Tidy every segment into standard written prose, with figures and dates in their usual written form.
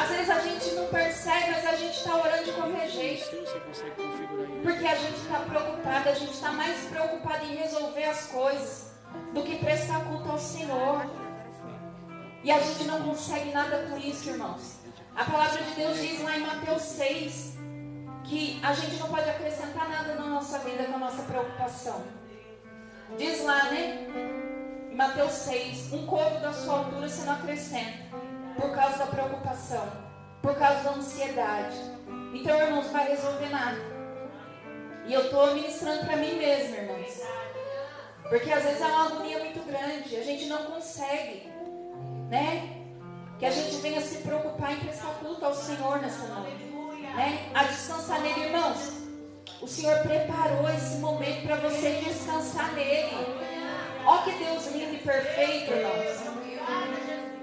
Às vezes a gente não percebe, mas a gente está orando de qualquer jeito. Porque a gente está preocupado, a gente está mais preocupado em resolver as coisas do que prestar culto ao Senhor. E a gente não consegue nada com isso, irmãos. A palavra de Deus diz lá em Mateus 6 que a gente não pode acrescentar nada na nossa vida com a nossa preocupação. Diz lá, né? Em Mateus 6, um covo da sua altura você não acrescenta, por causa da preocupação, por causa da ansiedade. Então, irmãos, não vai resolver nada. E eu estou ministrando para mim mesma, irmãos. Porque às vezes é uma agonia muito grande, a gente não consegue, né? Que a gente venha se preocupar em prestar culto ao Senhor nessa noite, né? A descansar nele, irmãos. O Senhor preparou esse momento para você descansar nele. Ó que Deus lindo e perfeito, irmãos.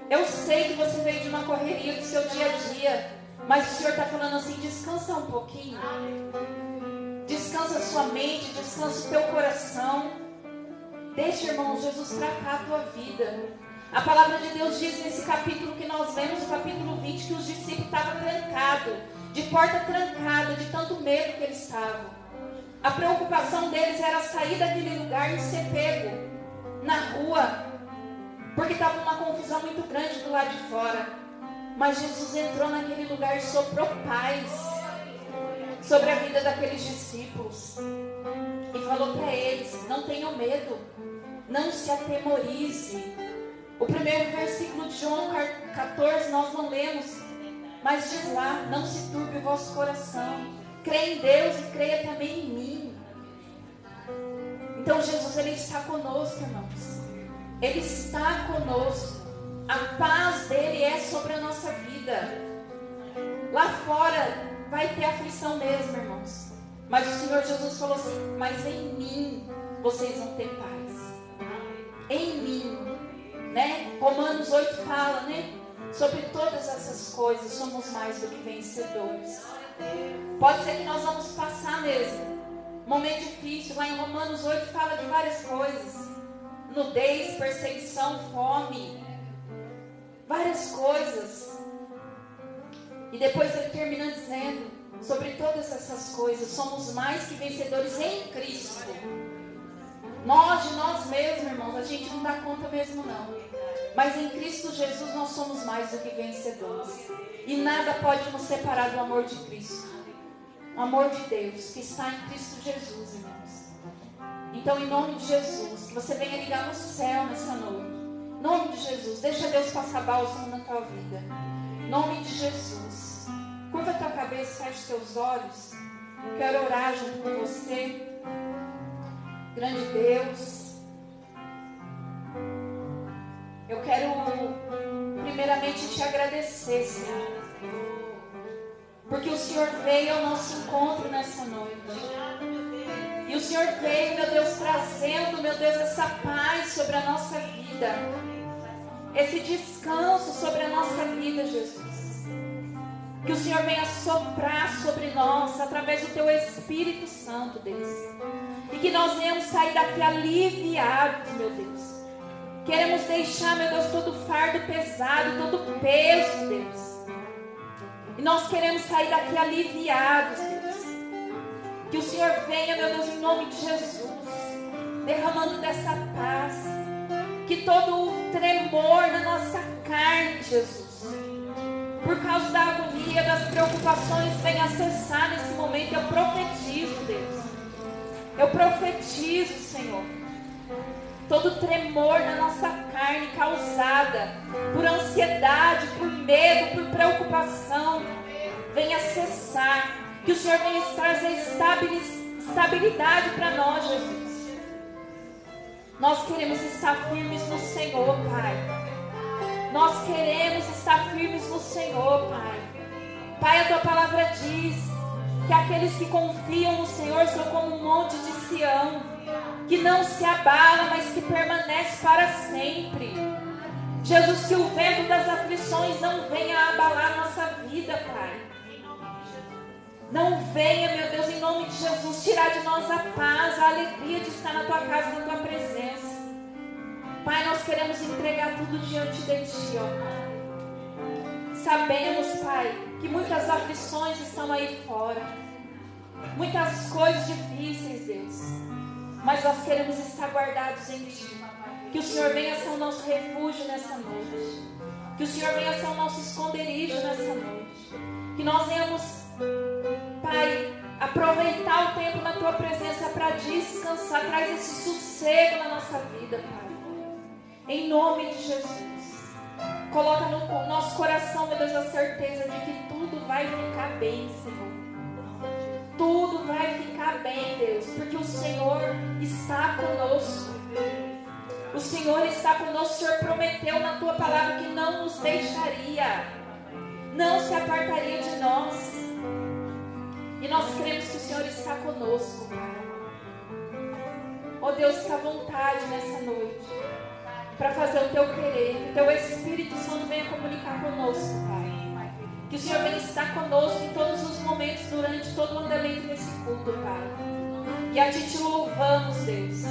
Eu sei que você veio de uma correria do seu dia a dia, mas o Senhor está falando assim, descansa um pouquinho. Descansa a sua mente, descansa o teu coração. Deixa, irmão, Jesus tratar a tua vida. A palavra de Deus diz nesse capítulo que nós vemos, no capítulo 20, que os discípulos estavam trancados, de porta trancada, de tanto medo que eles estavam. A preocupação deles era sair daquele lugar e ser pego na rua, porque estava uma confusão muito grande do lado de fora. Mas Jesus entrou naquele lugar e soprou paz sobre a vida daqueles discípulos e falou para eles: não tenham medo, não se atemorize. O primeiro versículo de João 14 nós não lemos, mas diz lá: não se turbe o vosso coração, creia em Deus e creia também em mim. Então Jesus, ele está conosco, irmãos. Ele está conosco. A paz dele é sobre a nossa vida. Lá fora vai ter aflição mesmo, irmãos. Mas o Senhor Jesus falou assim: mas em mim vocês vão ter paz. Em mim, né? Romanos 8 fala, né? Sobre todas essas coisas somos mais do que vencedores. Pode ser que nós vamos passar mesmo momento difícil. Lá em Romanos 8 fala de várias coisas: nudez, perseguição, fome, várias coisas. E depois ele termina dizendo: sobre todas essas coisas somos mais que vencedores em Cristo. Nós, de nós mesmos, irmãos, a gente não dá conta mesmo não. Mas em Cristo Jesus nós somos mais do que vencedores. E nada pode nos separar do amor de Cristo. O amor de Deus que está em Cristo Jesus, irmãos. Então, em nome de Jesus, que você venha ligar no céu nessa noite. Em nome de Jesus, deixa Deus passar bálsamo na tua vida. Em nome de Jesus. Curva a tua cabeça, feche os teus olhos. Eu quero orar junto com você. Grande Deus, eu quero primeiramente te agradecer, Senhor, porque o Senhor veio ao nosso encontro nessa noite. E o Senhor veio, meu Deus, trazendo, meu Deus, essa paz sobre a nossa vida, esse descanso sobre a nossa vida, Jesus. Que o Senhor venha soprar sobre nós através do Teu Espírito Santo, Deus. E que nós venhamos sair daqui aliviados, meu Deus. Queremos deixar, meu Deus, todo fardo pesado, todo peso, Deus. E nós queremos sair daqui aliviados, Deus. Que o Senhor venha, meu Deus, em nome de Jesus, derramando dessa paz. Que todo o tremor na nossa carne, Jesus, por causa da agonia, das preocupações, venha cessar nesse momento. Eu profetizo, Deus. Eu profetizo, Senhor. Todo tremor na nossa carne causada por ansiedade, por medo, por preocupação, venha cessar. Que o Senhor venha trazer estabilidade para nós, Jesus. Nós queremos estar firmes no Senhor, Pai. Nós queremos estar firmes no Senhor, Pai. Pai, a Tua palavra diz que aqueles que confiam no Senhor são como um monte de Sião, que não se abala, mas que permanece para sempre. Jesus, que o vento das aflições não venha abalar nossa vida, Pai. Não venha, meu Deus, em nome de Jesus, tirar de nós a paz, a alegria de estar na Tua casa, na Tua presença. Pai, nós queremos entregar tudo diante de Ti, ó Pai. Sabemos, Pai, Pai, que muitas aflições estão aí fora, muitas coisas difíceis, Deus, mas nós queremos estar guardados em Ti. Que o Senhor venha ser o nosso refúgio nessa noite, que o Senhor venha ser o nosso esconderijo nessa noite, que nós venhamos, Pai, aproveitar o tempo na Tua presença para descansar. Traz esse sossego na nossa vida, Pai, em nome de Jesus. Coloca no nosso coração, meu Deus, a certeza de que tudo vai ficar bem, Senhor. Tudo vai ficar bem, Deus, porque o Senhor está conosco. O Senhor está conosco. O Senhor prometeu na Tua palavra que não nos deixaria, não se apartaria de nós. E nós cremos que o Senhor está conosco, Pai. Oh Deus, fica à vontade nessa noite para fazer o Teu querer. Que o Teu Espírito Santo venha comunicar conosco, Pai. Que o Senhor venha estar conosco em todos os momentos, durante todo o andamento desse culto, Pai. E a Ti te louvamos, Deus.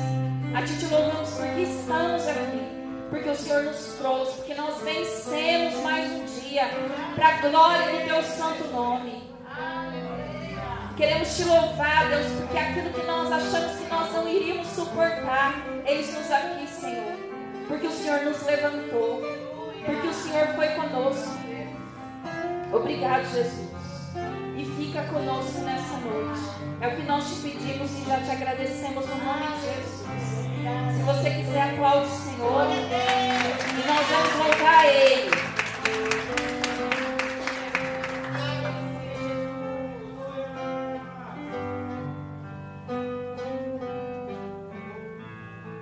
A Ti te louvamos porque estamos aqui, porque o Senhor nos trouxe, porque nós vencemos mais um dia para a glória do Teu santo nome. Queremos Te louvar, Deus, porque aquilo que nós achamos que nós não iríamos suportar, eis-nos aqui, Senhor, porque o Senhor nos levantou, porque o Senhor foi conosco. Obrigado, Jesus. E fica conosco nessa noite. É o que nós te pedimos e já te agradecemos no nome de Jesus. Se você quiser, aplaude o Senhor. E nós vamos louvar a Ele.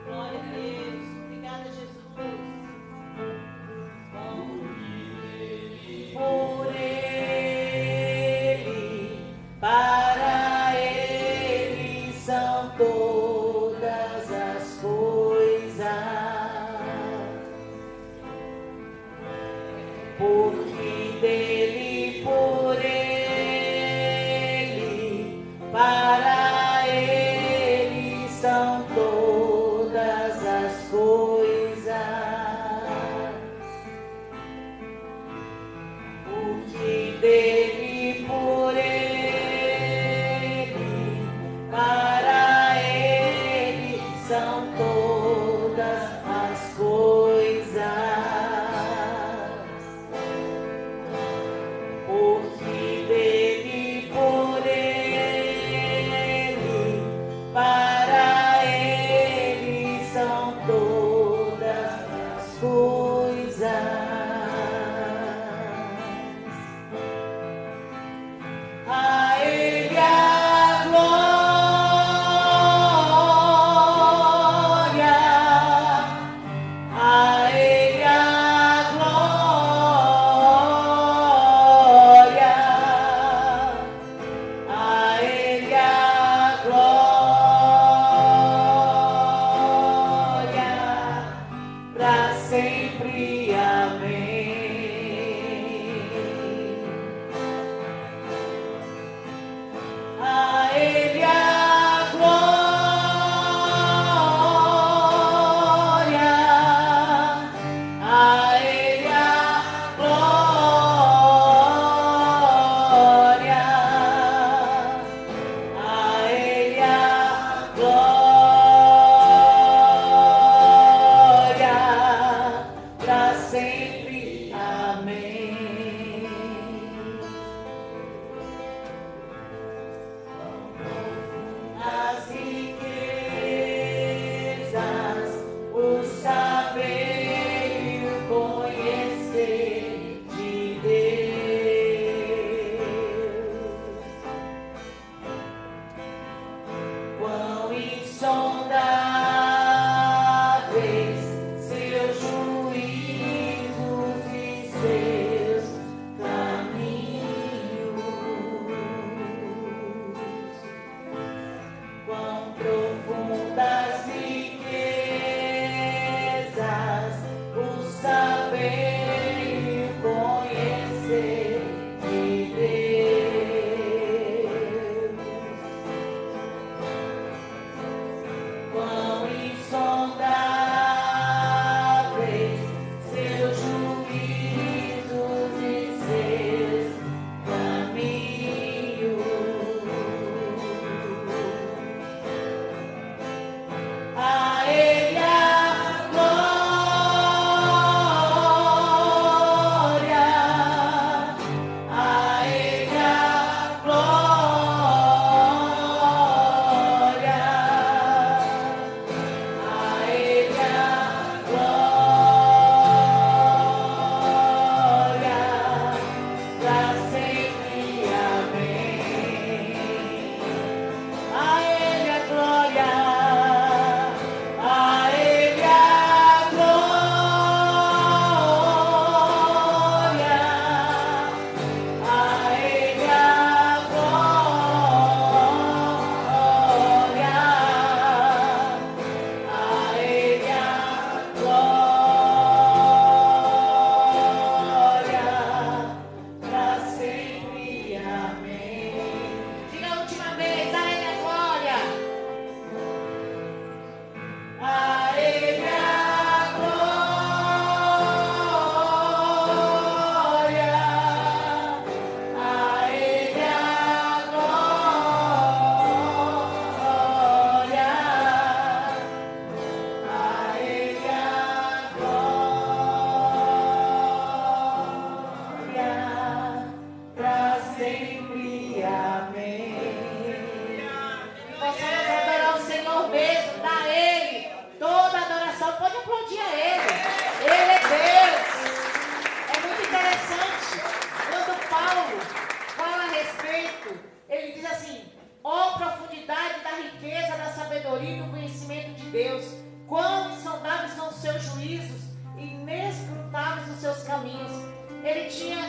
Glória a Deus. Obrigada, Jesus. Por Ele, para Ele são todas as coisas, porque dele, por Ele, para Ele são todas as coisas, porque dele, por Ele, para Ele são todas as coisas.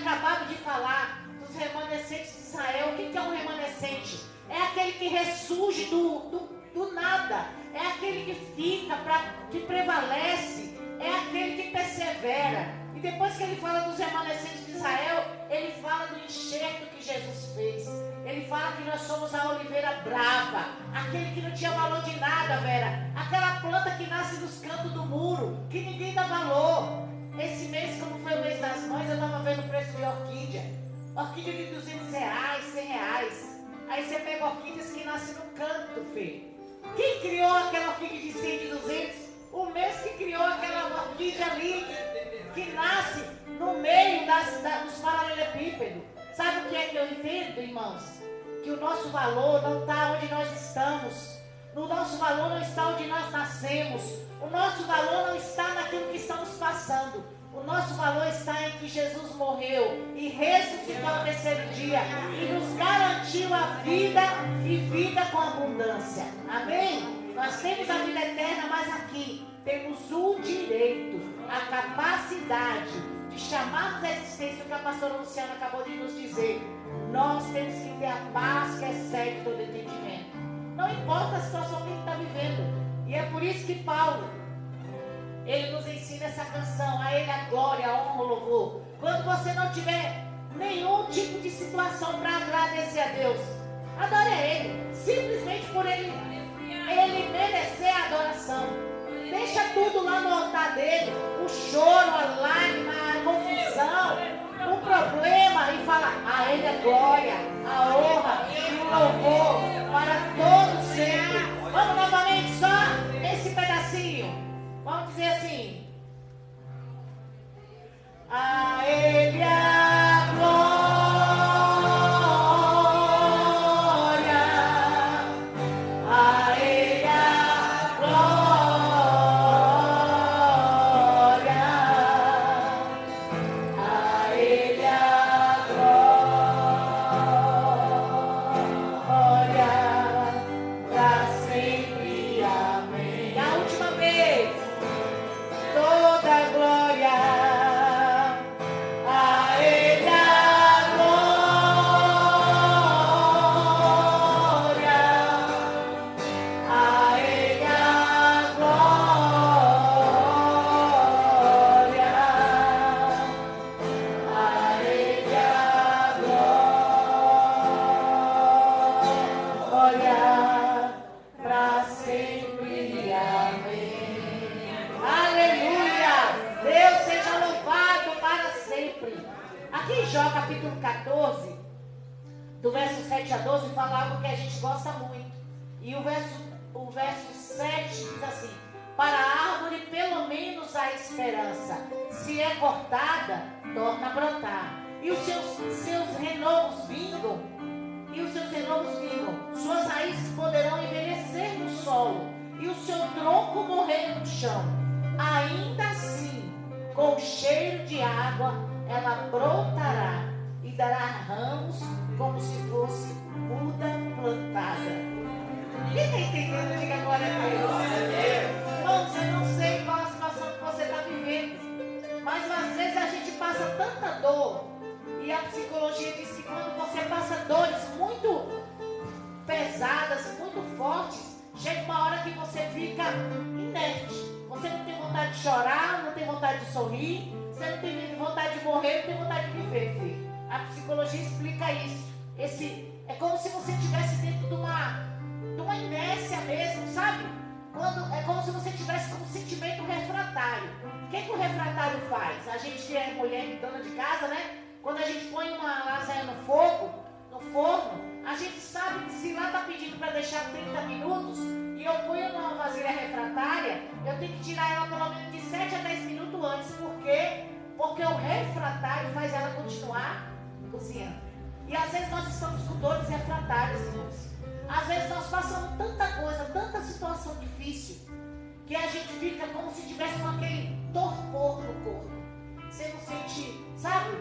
acabado de falar dos remanescentes de Israel. O que é um remanescente? É aquele que ressurge do nada. É aquele que fica, que prevalece. É aquele que persevera. E depois que ele fala dos remanescentes de Israel, ele fala do enxerto que Jesus fez. Ele fala que nós somos a oliveira brava. Aquele que não tinha valor de nada, Vera. Aquela planta que nasce nos cantos do muro, que ninguém dá valor. Esse mês, como foi o mês das mães, eu estava vendo o preço de orquídea. Orquídea de R$200, R$100. Aí você pega orquídeas que nascem no canto, Fê. Quem criou aquela orquídea de 100, de 200? O mesmo que criou aquela orquídea ali, que nasce no meio dos paralelepípedos. Sabe o que é que eu entendo, irmãos? Que o nosso valor não está onde nós estamos. O nosso valor não está onde nós nascemos. O nosso valor não está naquilo que estamos passando. O nosso valor está em que Jesus morreu e ressuscitou ao terceiro dia e nos garantiu a vida e vida com abundância. Amém? Nós temos a vida eterna, mas aqui temos o direito, a capacidade de chamarmos a existência, o que a pastora Luciana acabou de nos dizer. Nós temos que ter a paz que excede todo entendimento. Não importa a situação que ele está vivendo. E é por isso que Paulo, ele nos ensina essa canção, a ele a glória, a honra, o louvor. Quando você não tiver nenhum tipo de situação para agradecer a Deus, adore a Ele, simplesmente por Ele merecer a adoração. Deixa tudo lá no altar dele, o choro, a lágrima, a confusão, o problema, e fala, a Ele a glória, a honra e o louvor para todos sempre. Vamos novamente só esse pedacinho. Vamos dizer assim. A Ele a glória, a Ele a glória, a Ele a glória, para sempre. Amém. E a última vez. Toda glória a Ele a glória, a Ele a glória, a Ele a glória, para sempre. Amém. Aleluia! Deus seja louvado para sempre. Aqui em Jó, capítulo 14, do verso 7 a 12, fala algo que a gente gosta muito. E o verso 7 diz assim: para a árvore pelo menos há esperança. Se é cortada, torna a brotar. E os seus renovos vingam. Suas raízes poderão envelhecer no solo. E o seu tronco morrer no chão. Ainda assim, com o cheiro de água, ela brotará e dará ramos como se fosse muda plantada. Quem está entendendo? Diga glória a Deus. Irmãos, eu não sei qual a situação que você está vivendo, mas às vezes a gente passa tanta dor, e a psicologia diz que quando você passa dores muito pesadas, muito fortes, chega uma hora que você fica inerte. Você não tem vontade de chorar, não tem vontade de sorrir, você não tem vontade de morrer, não tem vontade de viver, filho. A psicologia explica isso. É como se você estivesse dentro de uma inércia mesmo, sabe? É como se você estivesse com um sentimento refratário. O que o refratário faz? A gente que é mulher, dona de casa, né? Quando a gente põe uma lasanha no forno, a gente sabe que se lá está pedindo para deixar 30 minutos e eu ponho numa vasilha refratária, eu tenho que tirar ela pelo menos de 7 a 10 minutos antes. Por quê? Porque o refratário faz ela continuar cozinhando. E às vezes nós estamos com dores refratárias, irmãos. Às vezes nós passamos tanta coisa, tanta situação difícil, que a gente fica como se tivesse com aquele torpor no corpo. Você não sente, sabe?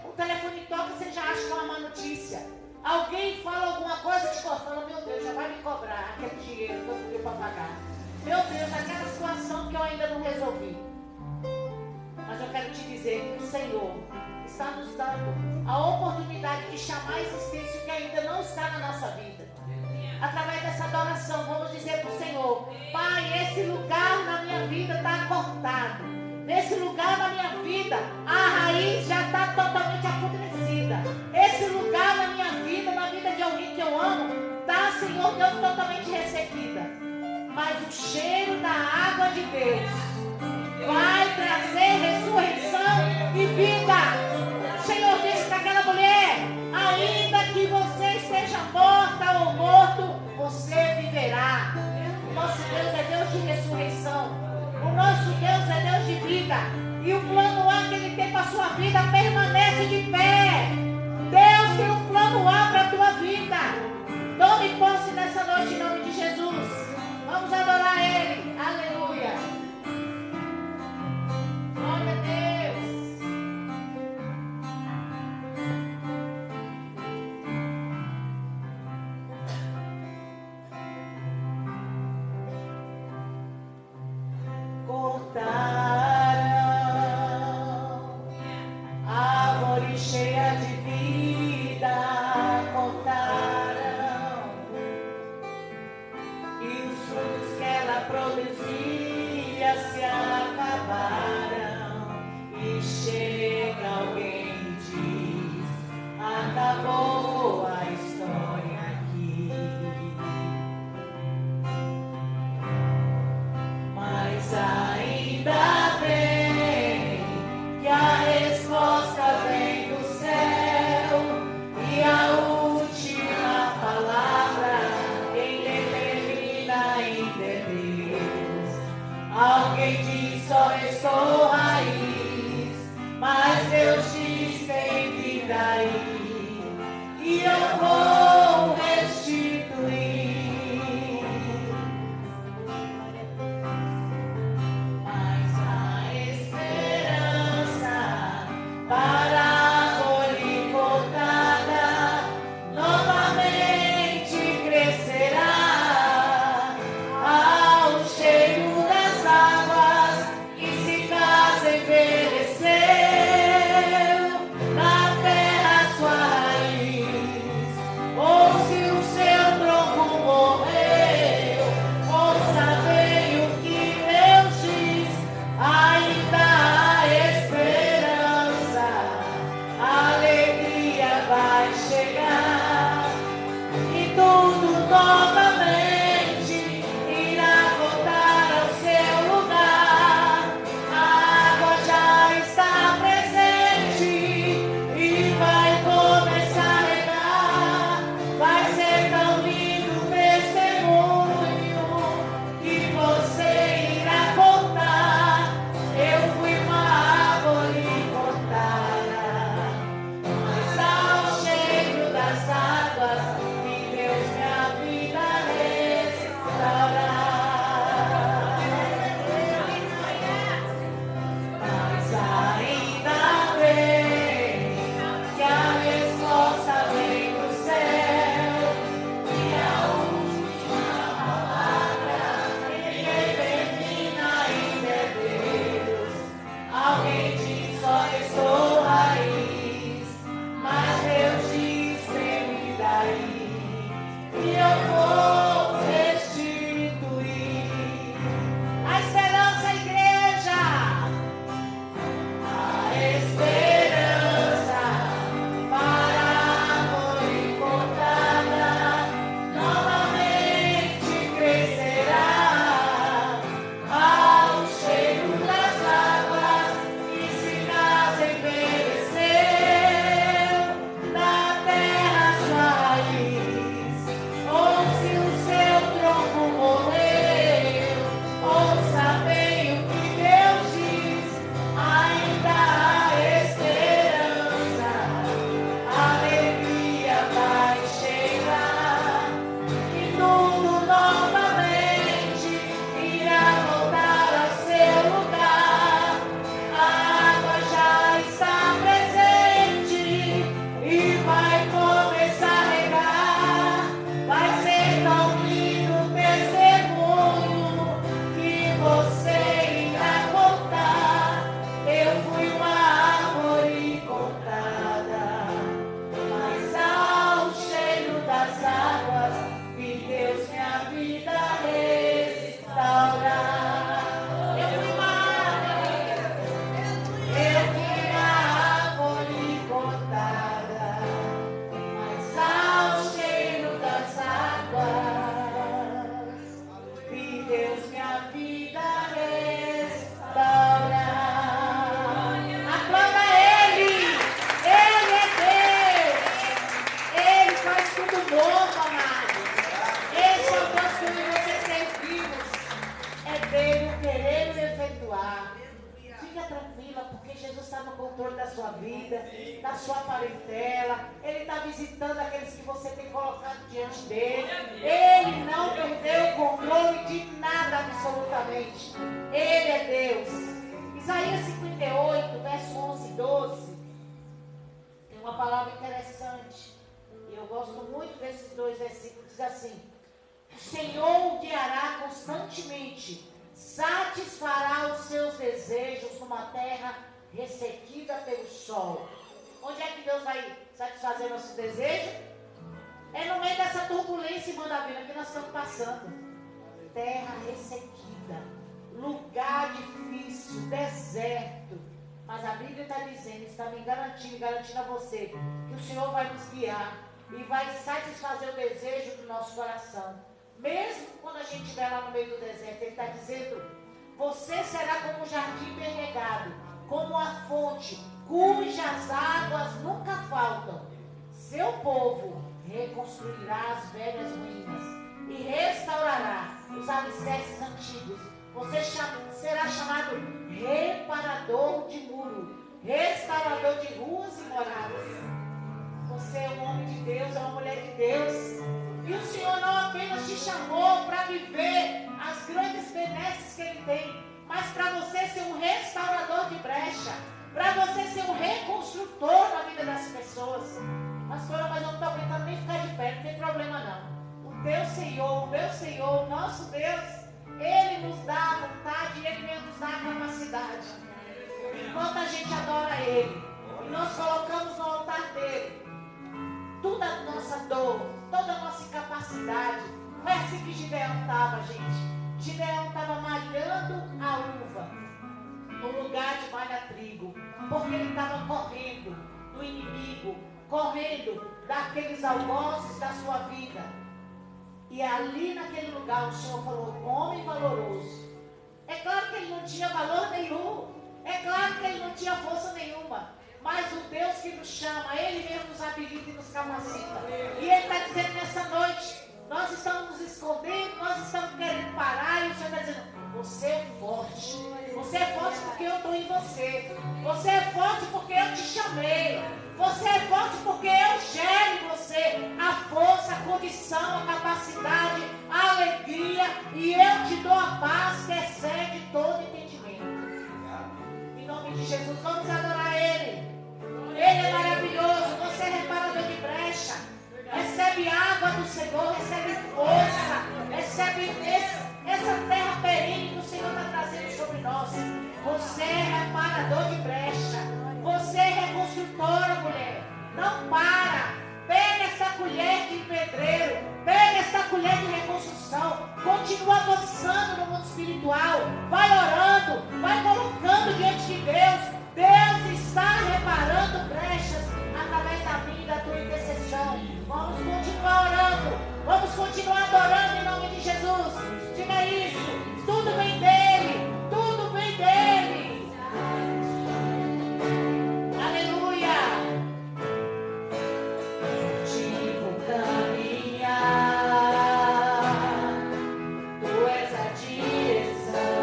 O telefone toca, você já acha que é uma má notícia. Alguém fala alguma coisa, te fala, meu Deus, já vai me cobrar aquele dinheiro que eu tenho para pagar. Meu Deus, aquela situação que eu ainda não resolvi. Mas eu quero te dizer que o Senhor está nos dando a oportunidade de chamar a existência o que ainda não está na nossa vida. Através dessa adoração, vamos dizer para o Senhor: Pai, esse lugar na minha vida está cortado. Nesse lugar na minha vida, a raiz já está totalmente apodrecida. Esse lugar na minha vida, na vida de alguém que eu amo, está, Senhor Deus, totalmente ressequida. Mas o cheiro da água de Deus vai trazer ressurreição e vida. O Senhor disse para aquela mulher: ainda que você esteja morta ou morto, você viverá. O nosso Deus é Deus de ressurreição. O nosso Deus é Deus de vida. E o plano A que Ele tem para a sua vida permanece de pé. Deus tem um plano A para a tua vida. Tome posse nessa noite em nome de Jesus. Vamos adorar Ele. Aleluia. Glória a Deus. Árvore cheia de vida, cortaram, e os frutos que ela produzia se acabaram. E chega alguém e diz: acabou a história aqui. Mas ainda bem que a resposta vem do céu, e a última palavra quem determina ainda é Deus. Alguém diz: só restou raiz, mas Deus diz: tem vida aí, e eu vou restituir. Para a árvore cortada, novamente crescerá ao cheiro das águas que se casa envelheceu. Na terra sua parentela, Ele está visitando aqueles que você tem colocado diante dele. Ele não perdeu o controle de nada absolutamente. Ele é Deus. Isaías 58, verso 11 e 12, tem uma palavra interessante. E eu gosto muito desses dois versículos. Diz assim: o Senhor o guiará constantemente, satisfará os seus desejos numa terra ressequida pelo sol. Onde é que Deus vai satisfazer nossos desejos? É no meio dessa turbulência, irmã da vida, que nós estamos passando. Terra ressequida, lugar difícil, deserto. Mas a Bíblia está dizendo, está me garantindo a você, que o Senhor vai nos guiar e vai satisfazer o desejo do nosso coração. Mesmo quando a gente estiver lá no meio do deserto, Ele está dizendo: você será como um jardim bem regado, como a fonte, cujas águas nunca faltam. Seu povo reconstruirá as velhas ruínas e restaurará os alicerces antigos. Você será chamado reparador de muro, restaurador de ruas e moradas. Você é um homem de Deus, é uma mulher de Deus. E o Senhor não apenas te chamou para viver as grandes benesses que Ele tem, mas para você ser um restaurador de brecha, para você ser um reconstrutor na vida das pessoas. Pastora, mas eu não estou aguentando nem ficar de pé, não tem problema não. O teu Senhor, o meu Senhor, o nosso Deus, Ele nos dá a vontade e Ele mesmo nos dá a capacidade. Enquanto a gente adora Ele e nós colocamos no altar dele toda a nossa dor, toda a nossa incapacidade. Foi assim que Gideão estava, gente. Gideão estava malhando a uva no lugar de malha-trigo, porque ele estava correndo do inimigo, correndo daqueles algozes da sua vida. E ali naquele lugar o Senhor falou: homem valoroso. É claro que ele não tinha valor nenhum, é claro que ele não tinha força nenhuma, mas o Deus que nos chama, Ele mesmo nos habilita e nos capacita. E Ele está dizendo nessa noite: nós estamos nos escondendo, nós estamos querendo parar, e o Senhor está dizendo: você é forte. Você é forte porque eu estou em você. Você é forte porque eu te chamei. Você é forte porque eu gero em você a força, a condição, a capacidade, a alegria, e eu te dou a paz que excede todo entendimento. Em nome de Jesus, vamos adorar Ele. Ele é maravilhoso. Você é reparador de brecha. Recebe água do Senhor, recebe força, recebe essa terra perene que o Senhor está trazendo sobre nós. Você é reparador de brecha. Você é reconstrutora, mulher. Não para. Pega essa colher de pedreiro. Pega essa colher de reconstrução. Continua avançando no mundo espiritual. Vai orando. Vai colocando diante de Deus. Deus está reparando brechas através da minha e da tua intercessão. Vamos continuar orando. Vamos continuar adorando em nome de Jesus. Diga isso. Tudo vem dele. Tudo vem dele. Aleluia. Contigo caminhar. Tu és a direção.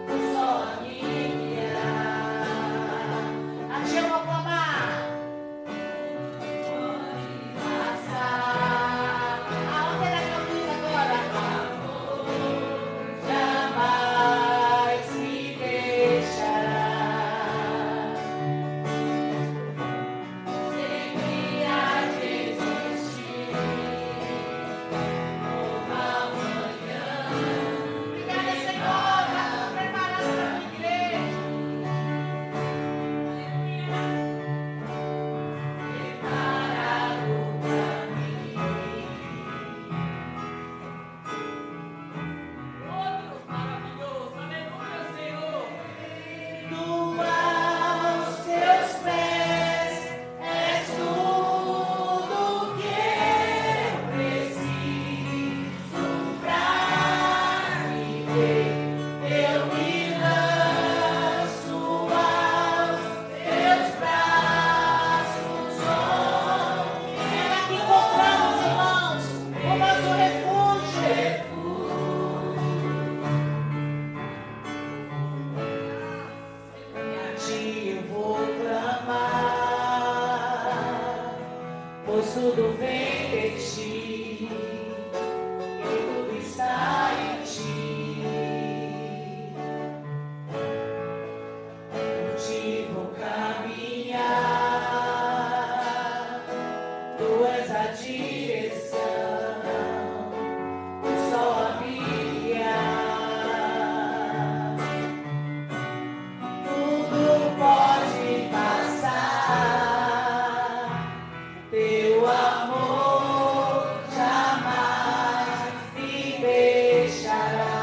Tu só a mim. tudo vem de ti, e tudo está em ti. Por ti vou caminhar, tu és a direção, o sol a brilhar. Tudo pode passar, teu amor jamais me deixará.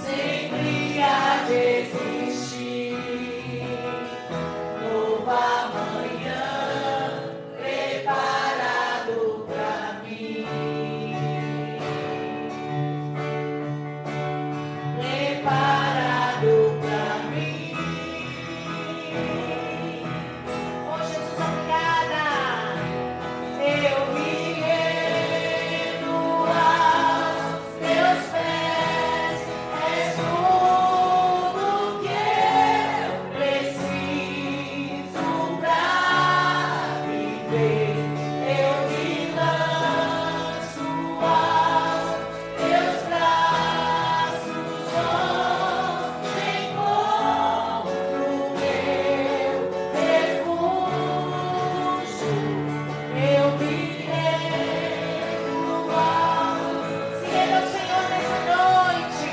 Sempre há de existir novo amanhã preparado pra mim. Preparado pra mim. Oh Jesus, obrigada. Eu me rendo aos teus pés. És tudo que eu preciso pra viver. Eu me lanço aos teus braços, onde encontro o meu refúgio. Eu me rendo ao... Se renda ao Senhor nessa noite.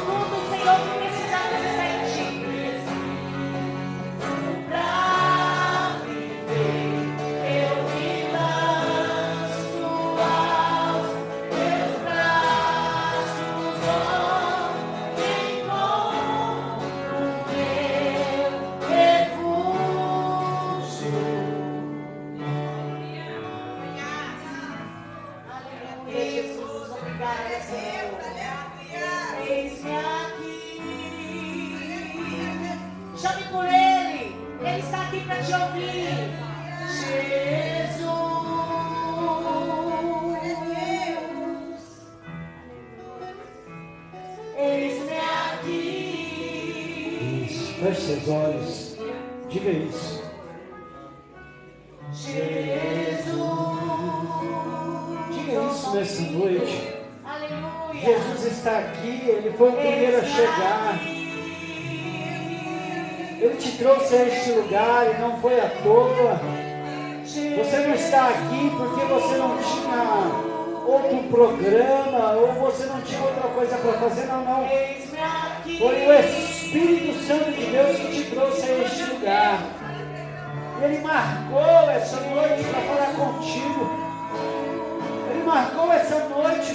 Tudo, Senhor, que precisamos está em ti. Pra viver, eu me lanço aos teus braços, onde encontro o meu refúgio. Aleluia, Jesus, obrigada, Senhor. Eis-me aqui. Chame por Ele. Ele está aqui para te ouvir. Jesus. Eis-me aqui. Feche seus olhos. Diga isso. Jesus. Diga isso nessa noite. Aleluia. Jesus está aqui, Ele foi o primeiro a chegar. Ele te trouxe a este lugar e não foi à toa. Você não está aqui porque você não tinha outro programa ou você não tinha outra coisa para fazer, não. Eis-me aqui. Foi o Espírito Santo de Deus que te trouxe a este lugar. Ele marcou essa noite para falar contigo. Ele marcou essa noite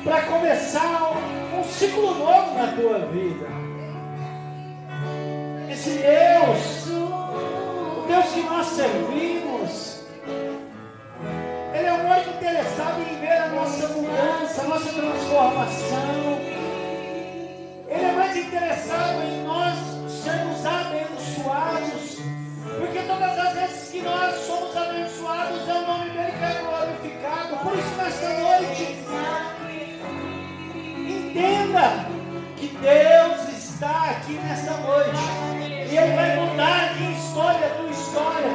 para começar um ciclo novo na tua vida. Esse Deus, o Deus que nós servimos, Ele é muito interessado em ver a nossa mudança, a nossa transformação. Ele é mais interessado em nós sermos abençoados, porque todas as vezes que nós somos abençoados, é o nome dele que é glorificado. Por isso, nesta noite, entenda que Deus está aqui nesta noite e Ele vai mudar a minha história, a tua história.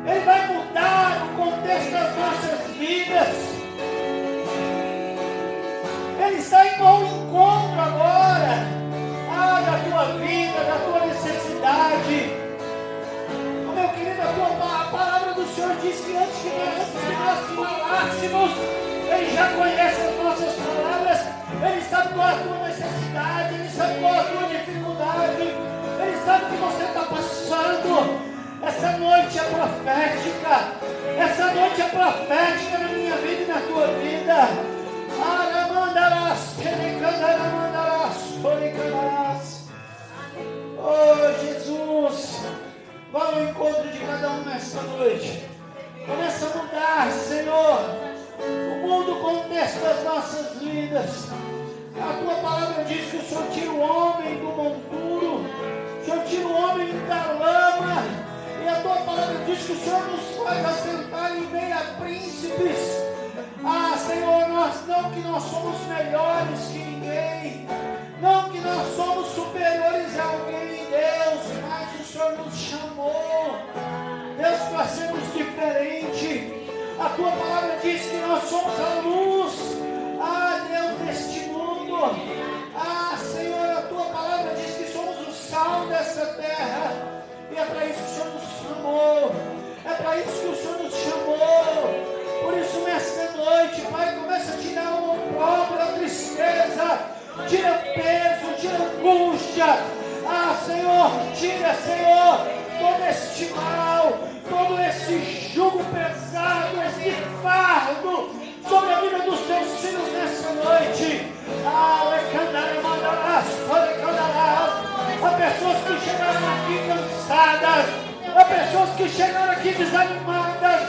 Ele vai mudar o contexto das nossas vidas. Ele está indo ao encontro agora da tua vida, da tua necessidade. Oh, meu querido, a palavra do Senhor diz que antes que nós falássemos, Ele já conhece as nossas palavras. Ele sabe qual é a tua necessidade, Ele sabe qual é a tua dificuldade, Ele sabe o que você está passando. Essa noite é profética. Essa noite é profética na minha vida e na tua vida. Oh Jesus, vá ao encontro de cada um nesta noite. Começa a mudar, Senhor, o mundo, o contexto das nossas vidas. A tua palavra diz que o Senhor tira o homem do monturo, o Senhor tira o homem da lama, e a tua palavra diz que o Senhor nos faz assentar em meio a príncipes. Ah, Senhor, nós não que nós somos melhores que ninguém, nos chamou, Deus, para sermos diferentes. A tua palavra diz que nós somos a luz, Deus, deste mundo. Senhor, a tua palavra diz que somos o sal dessa terra. E é para isso que o Senhor nos chamou. É para isso que o Senhor nos chamou. Por isso, nesta noite, Pai, começa a tirar o opróbrio, a tristeza, tira o peso, tira a angústia. Senhor, tira, Senhor, todo este mal, todo esse jugo pesado, esse fardo sobre a vida dos teus filhos nessa noite. Há pessoas que chegaram aqui cansadas, há pessoas que chegaram aqui desanimadas,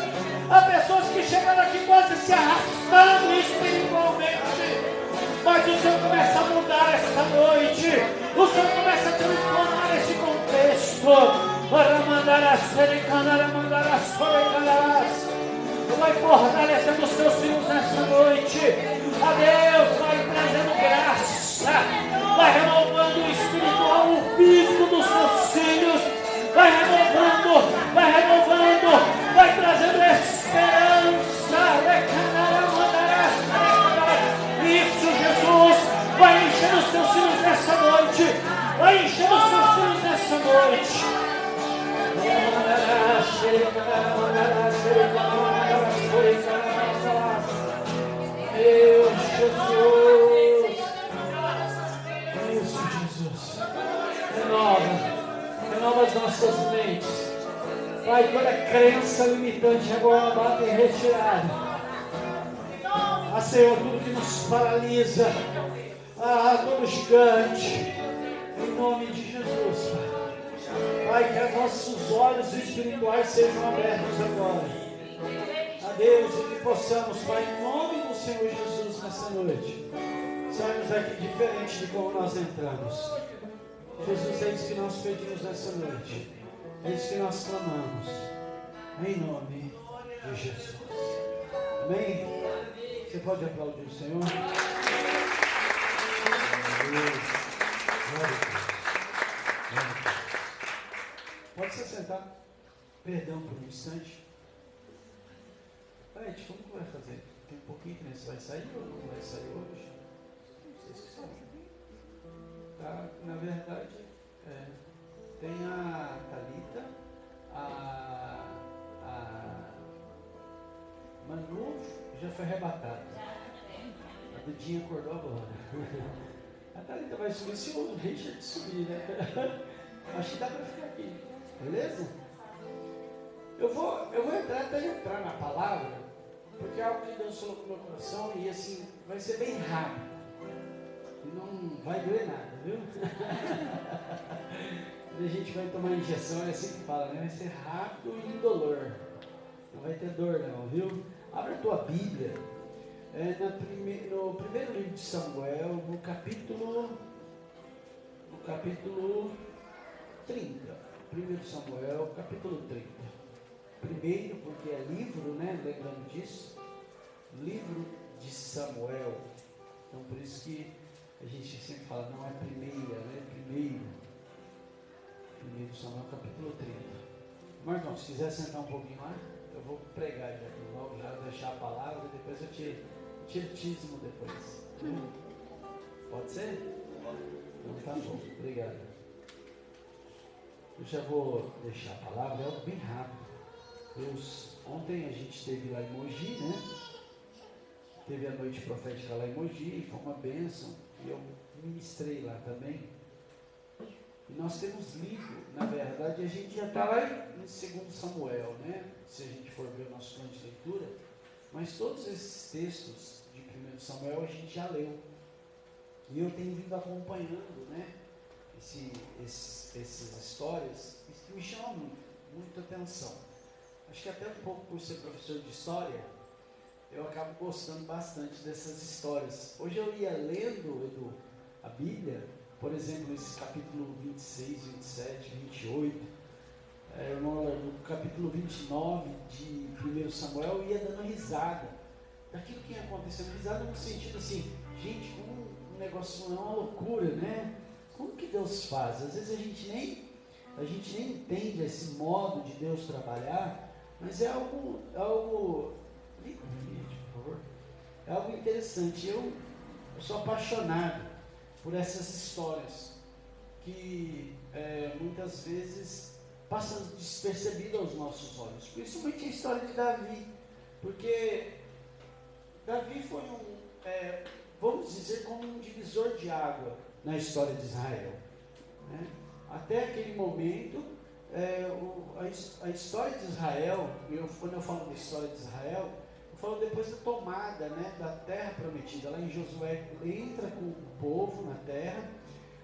há pessoas que chegaram aqui quase se arrastando espiritualmente. Mas o Senhor começa a mudar esta noite, o Senhor começa a transformar esse contexto. Vai fortalecendo os teus filhos nessa noite. Deus vai trazendo graça, vai renovando o espiritual, o físico dos teus filhos, vai renovando, vai trazendo esperança. Isso, Jesus, vai enchendo os teus filhos nessa noite, vai enchendo os teus filhos nessa noite. Meu Jesus, isso, Jesus, renova as nossas mentes, Pai, toda crença limitante agora bate em retirada. Senhor, tudo que nos paralisa, todo gigante, em nome de Jesus, Pai, que nossos olhos espirituais sejam abertos agora, Deus, e que possamos, Pai, em nome do Senhor Jesus, nessa noite, sairmos aqui diferente de como nós entramos. Jesus, é isso que nós pedimos nessa noite, é isso que nós clamamos, em nome de Jesus. Amém? Você pode aplaudir o Senhor? Pode se sentar. Perdão por um instante. Gente, como que vai fazer? Tem um pouquinho que você vai sair ou não vai sair hoje? Vocês que sabem. Tá? Na verdade, tem a Thalita, a Manu já foi arrebatada. A Dudinha acordou agora. A Thalita vai subir se o Richard subir, né? Acho que dá para ficar aqui. Beleza? Eu vou entrar na palavra, porque é algo que Deus falou no meu coração e assim, vai ser bem rápido. E não vai doer nada, viu? Quando a gente vai tomar injeção, é assim que fala, né? Vai ser rápido e indolor. Não vai ter dor não, viu? Abre a tua Bíblia. No primeiro livro de Samuel, no capítulo 30. 1 Samuel, capítulo 30. Primeiro, porque é livro, né? Lembrando disso. Livro de Samuel. Então, por isso que a gente sempre fala, não é primeira, né? Primeiro. 1 Samuel, capítulo 30. Marcão, se quiser sentar um pouquinho lá, eu vou pregar já, logo já deixar a palavra, depois eu tiro o dízimo depois. Pode ser? Então tá bom, obrigado. Eu já vou deixar a palavra, é algo bem rápido. Ontem a gente teve lá em Mogi, né? Teve a noite profética lá em Mogi, foi uma bênção, e eu ministrei lá também. E nós temos lido, na verdade, a gente já está lá em 2 Samuel, né? Se a gente for ver o nosso plano de leitura, mas todos esses textos de 1 Samuel a gente já leu. E eu tenho vindo acompanhando, né? Essas histórias, isso me chama muita atenção. Acho que até um pouco por ser professor de história, eu acabo gostando bastante dessas histórias. Hoje eu ia lendo, Edu, a Bíblia, por exemplo, esse capítulo 26, 27, 28, no capítulo 29 de 1 Samuel, eu ia dando risada daquilo que ia acontecendo. Risada no sentido assim, gente, como um negócio não é uma loucura, né? Como que Deus faz? Às vezes a gente nem a gente nem entende esse modo de Deus trabalhar, mas é algo por favor. É algo interessante. Eu sou apaixonado por essas histórias que muitas vezes passam despercebidas aos nossos olhos. Principalmente a história de Davi, porque Davi foi vamos dizer, como um divisor de água na história de Israel, né? Até aquele momento, a história de Israel, quando eu falo da história de Israel, eu falo depois da tomada, né, da terra prometida. Lá em Josué, entra com o povo na terra.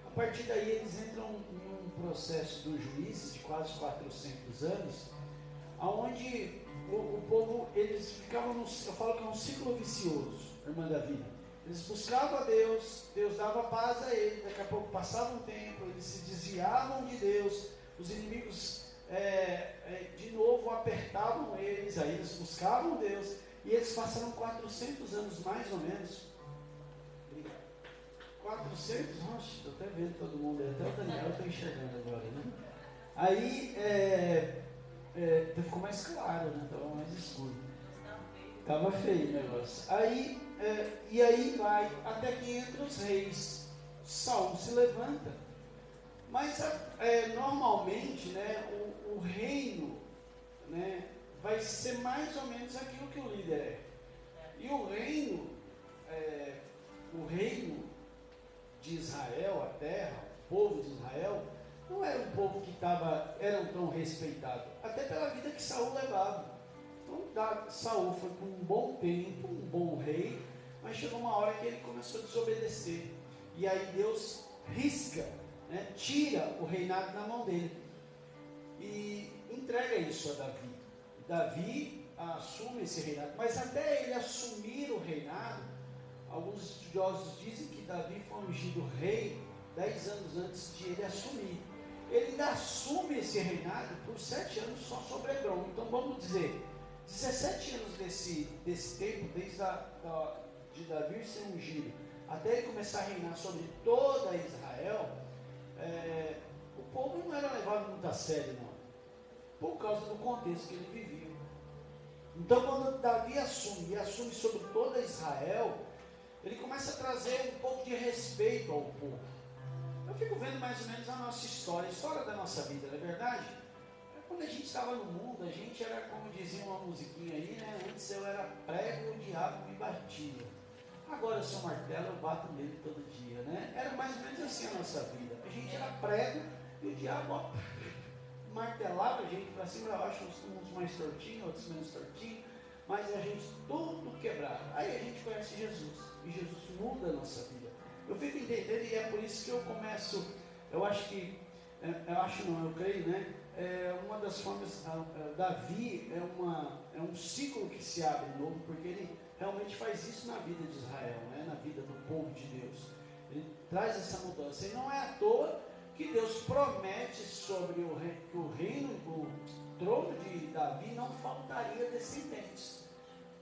A partir daí eles entram em um processo dos juízes de quase 400 anos, onde o povo, eles ficavam, eu falo que é um ciclo vicioso, irmã da vida. Eles buscavam a Deus, Deus dava paz a eles, daqui a pouco passava um tempo, eles se desviavam de Deus, os inimigos de novo apertavam eles, aí eles buscavam Deus, e eles passaram 400 anos mais ou menos. 400, nossa, estou até vendo todo mundo, até o Daniel eu estou enxergando agora, né? Aí ficou mais claro, né? Estava mais escuro. Estava feio o negócio. E aí vai, até que entram os reis. Saul se levanta. Mas normalmente, né, o reino, né, vai ser mais ou menos aquilo que o líder é. E o reino de Israel, a terra, o povo de Israel, não era um povo que era tão respeitado, até pela vida que Saul levava. Então, Saul foi por um bom tempo, um bom rei, mas chegou uma hora que ele começou a desobedecer. E aí Deus risca, né, tira o reinado da mão dele e entrega isso a Davi. Davi assume esse reinado, mas até ele assumir o reinado, alguns estudiosos dizem que Davi foi ungido rei 10 anos antes de ele assumir. Ele ainda assume esse reinado por 7 anos só sobre Hebron. Então vamos dizer, 17 anos desse tempo, desde de Davi ser ungido, até ele começar a reinar sobre toda Israel, o povo não era levado muito a sério, não, por causa do contexto que ele vivia. Então, quando Davi assume sobre toda Israel, ele começa a trazer um pouco de respeito ao povo. Eu fico vendo mais ou menos a nossa história, a história da nossa vida, não é verdade? Quando a gente estava no mundo, a gente era, como dizia uma musiquinha aí, né? Antes eu era prego, o diabo me batia. Agora eu sou martelo, eu bato nele todo dia, né? Era mais ou menos assim a nossa vida. A gente era prego e o diabo martelava a gente para cima, eu acho uns mais tortinhos, outros menos tortinhos, mas a gente tudo quebrado. Aí a gente conhece Jesus, e Jesus muda a nossa vida. Eu fico entendendo, e é por isso que eu começo, eu creio, né? Uma das formas, Davi é um ciclo que se abre novo, porque ele realmente faz isso na vida de Israel, né? Na vida do povo de Deus. Ele traz essa mudança, e não é à toa que Deus promete sobre que o reino, o trono de Davi não faltaria descendentes,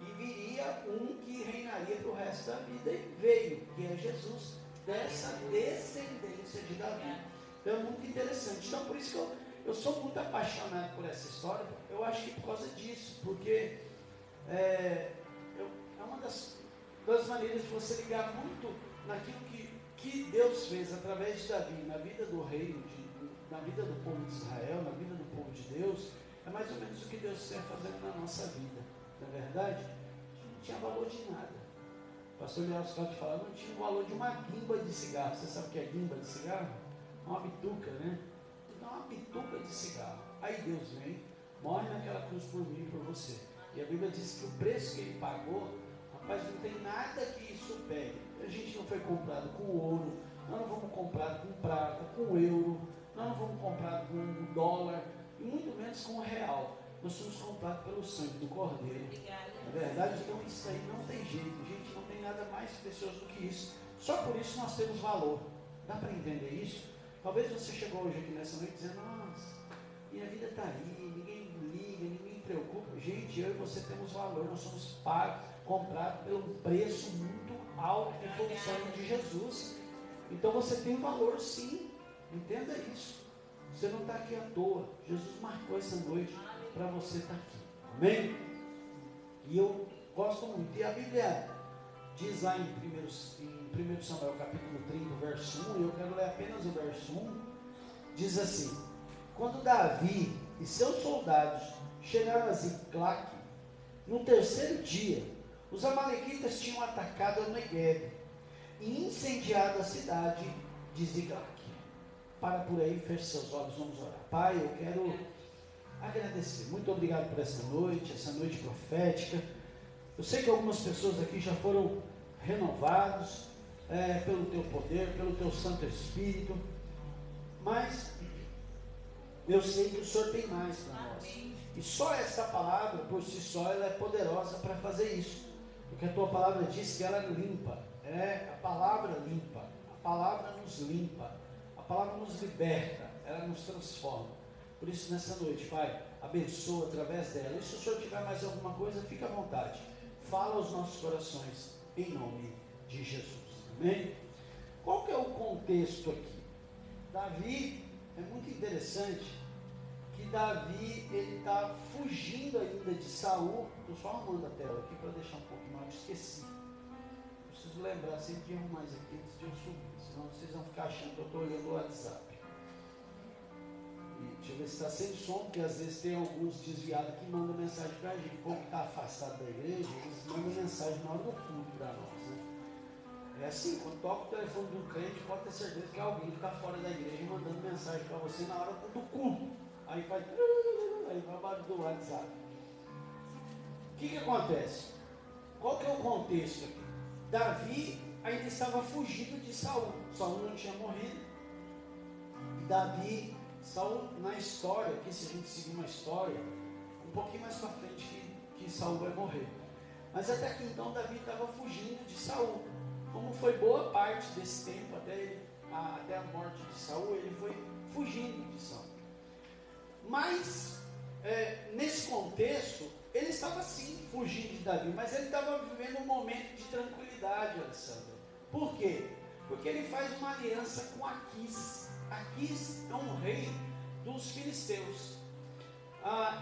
e viria um que reinaria para o resto da vida, e veio, que é Jesus, dessa descendência de Davi. Então é muito interessante. Então por isso que eu sou muito apaixonado por essa história. Eu acho que por causa disso, porque é uma das maneiras de você ligar muito naquilo que Deus fez através de Davi, na vida do reino, na vida do povo de Israel, na vida do povo de Deus. É mais ou menos o que Deus está fazendo na nossa vida. Na verdade, não tinha valor de nada. O pastor Leal Scott fala, não tinha o valor de uma guimba de cigarro. Você sabe o que é guimba de cigarro? Uma bituca, né? Então, uma bituca de cigarro. Aí Deus vem, morre naquela cruz por mim e por você. E a Bíblia diz que o preço que ele pagou, rapaz, não tem nada que isso pegue. A gente não foi comprado com ouro, nós não fomos comprados com prata, com euro, nós não fomos comprados com dólar, e muito menos com real. Nós somos comprados pelo sangue do Cordeiro. Na verdade, então isso aí não tem jeito, gente, não tem nada mais precioso do que isso. Só por isso nós temos valor. Dá para entender isso? Talvez você chegou hoje aqui nessa noite dizendo, nossa, minha vida está aí, ninguém liga, ninguém preocupa. Gente, eu e você temos valor, nós somos pagos, comprados pelo preço muito alto que foi o sangue de Jesus. Então você tem valor sim, entenda isso. Você não está aqui à toa. Jesus marcou essa noite para você estar aqui. Amém? E eu gosto muito. E a Bíblia diz lá em 1 Samuel capítulo 30, verso 1, e eu quero ler apenas o verso 1, diz assim: quando Davi e seus soldados chegaram a Ziclac, no terceiro dia, os amalequitas tinham atacado a Negueb e incendiado a cidade de Ziclac. Para por aí, feche seus olhos, vamos orar. Pai, eu quero agradecer. Muito obrigado por essa noite profética. Eu sei que algumas pessoas aqui já foram renovados pelo teu poder, pelo teu Santo Espírito, mas eu sei que o Senhor tem mais para nós. E só essa palavra, por si só, ela é poderosa para fazer isso. Porque a tua palavra diz que ela é limpa. A palavra limpa. A palavra nos limpa. A palavra nos liberta. Ela nos transforma. Por isso, nessa noite, Pai, abençoa através dela. E se o Senhor tiver mais alguma coisa, fica à vontade. Fala aos nossos corações, em nome de Jesus. Amém? Qual que é o contexto aqui? Davi, é muito interessante que Davi, ele está fugindo ainda de Saul. Estou só arrumando a tela aqui para deixar um pouco mais, esqueci. Preciso lembrar, sempre de arrumar isso aqui antes de eu subir, senão vocês vão ficar achando que eu estou olhando o WhatsApp. E deixa eu ver se está sem som, porque às vezes tem alguns desviados que mandam mensagem para a gente. O povo que está afastado da igreja, eles mandam mensagem na hora do culto para nós, né? É assim, quando toca o telefone do crente, pode ter certeza que é alguém que está fora da igreja mandando mensagem para você na hora do culto. Aí vai abaixo do WhatsApp. O que acontece? Qual que é o contexto aqui? Davi ainda estava fugindo de Saul. Saul não tinha morrido. E Saul, na história, aqui se a gente seguir uma história, um pouquinho mais para frente que Saul vai morrer. Mas até que então Davi estava fugindo de Saul. Como foi boa parte desse tempo, até a morte de Saul, ele foi fugindo de Saul. Mas, nesse contexto, ele estava sim fugindo de Davi, mas ele estava vivendo um momento de tranquilidade, Alessandra. Por quê? Porque ele faz uma aliança com Aquis. Aquis é um rei dos filisteus.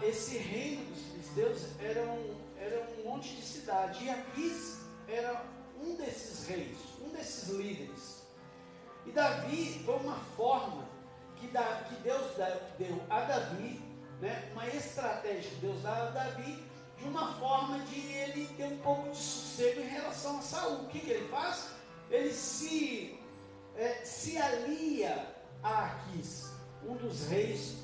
Esse reino dos filisteus era um monte de cidade, e Aquis era um desses reis, um desses líderes. E Davi foi uma forma que Deus deu a Davi, né, uma estratégia que Deus dá a Davi, de uma forma de ele ter um pouco de sossego em relação a Saul. O que ele faz? Ele se alia a Aquis, um dos reis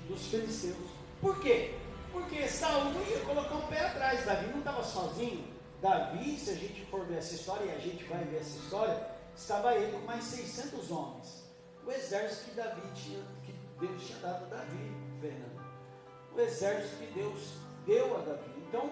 dos filisteus. Por quê? Porque Saul ia colocar um pé atrás. Davi não estava sozinho. Davi, se a gente for ver essa história, e a gente vai ver essa história, estava ele com mais 600 homens. O exército que Deus tinha dado a Davi, Fernando. O exército que Deus deu a Davi. Então,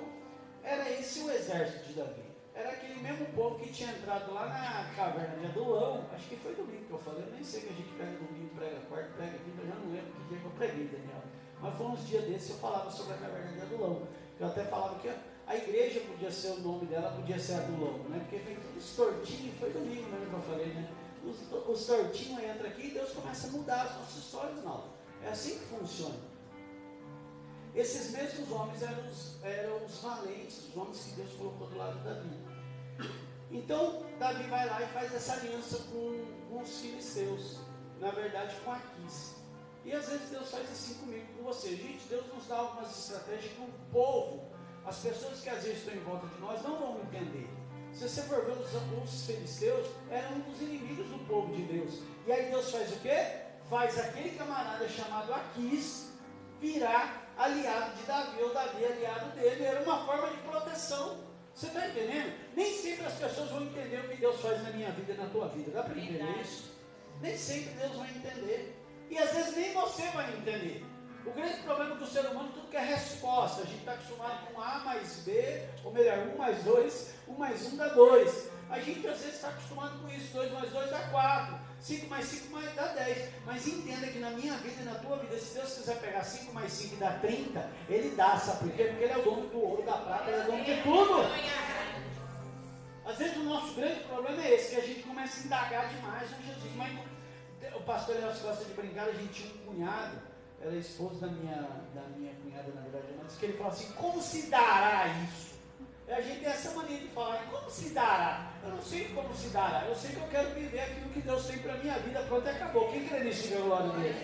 era esse o exército de Davi. Era aquele mesmo povo que tinha entrado lá na caverna de Adulão. Acho que foi domingo que eu falei. Eu nem sei que a gente prega domingo, prega quarto, prega quinta. Eu já não lembro que dia que eu preguei, Daniel. Mas foi uns dias desses que eu falava sobre a caverna de Adulão. Eu até falava que a igreja podia ser o nome dela, podia ser Adulão, né? Porque vem todos tortinhos. Foi domingo mesmo que eu falei, né? Os tortinhos entram aqui e Deus começa a mudar as nossas histórias, não. É assim que funciona. Esses mesmos homens eram os valentes, os homens que Deus colocou do lado de Davi. Então, Davi vai lá e faz essa aliança com os filisteus, na verdade com Aquis. E às vezes Deus faz assim comigo, com você. Gente, Deus nos dá algumas estratégias que o povo, as pessoas que às vezes estão em volta de nós, não vão entender. Se você for ver os filisteus, eram um dos inimigos do povo de Deus. E aí Deus faz o quê? Faz aquele camarada chamado Aquis virar aliado de Davi, ou Davi aliado dele. Era uma forma de proteção. Você está entendendo? Nem sempre as pessoas vão entender o que Deus faz na minha vida e na tua vida. Dá para entender isso? Nem sempre Deus vai entender. E às vezes nem você vai entender. O grande problema do ser humano, tudo que é resposta. A gente está acostumado com A mais B, ou melhor, 1 mais 2, 1 mais 1 dá 2. A gente às vezes está acostumado com isso, 2 mais 2 dá 4, 5 mais 5 dá 10. Mas entenda que na minha vida e na tua vida, se Deus quiser pegar 5 mais 5 e dar 30, Ele dá, sabe por quê? Porque Ele é o dono do ouro, da prata, Ele é o dono de tudo. Às vezes o nosso grande problema é esse, que a gente começa a indagar demais com Jesus. Mas O pastor Nelson gosta de brincar, a gente tinha um cunhado, era esposo da minha cunhada, na verdade, mas que ele falava assim, como se dará isso? A gente tem essa mania de falar, como se dará? Eu não sei como se dará, eu sei que eu quero viver aquilo que Deus tem para a minha vida, pronto, acabou. Quem crê nisso, diga glória a Deus.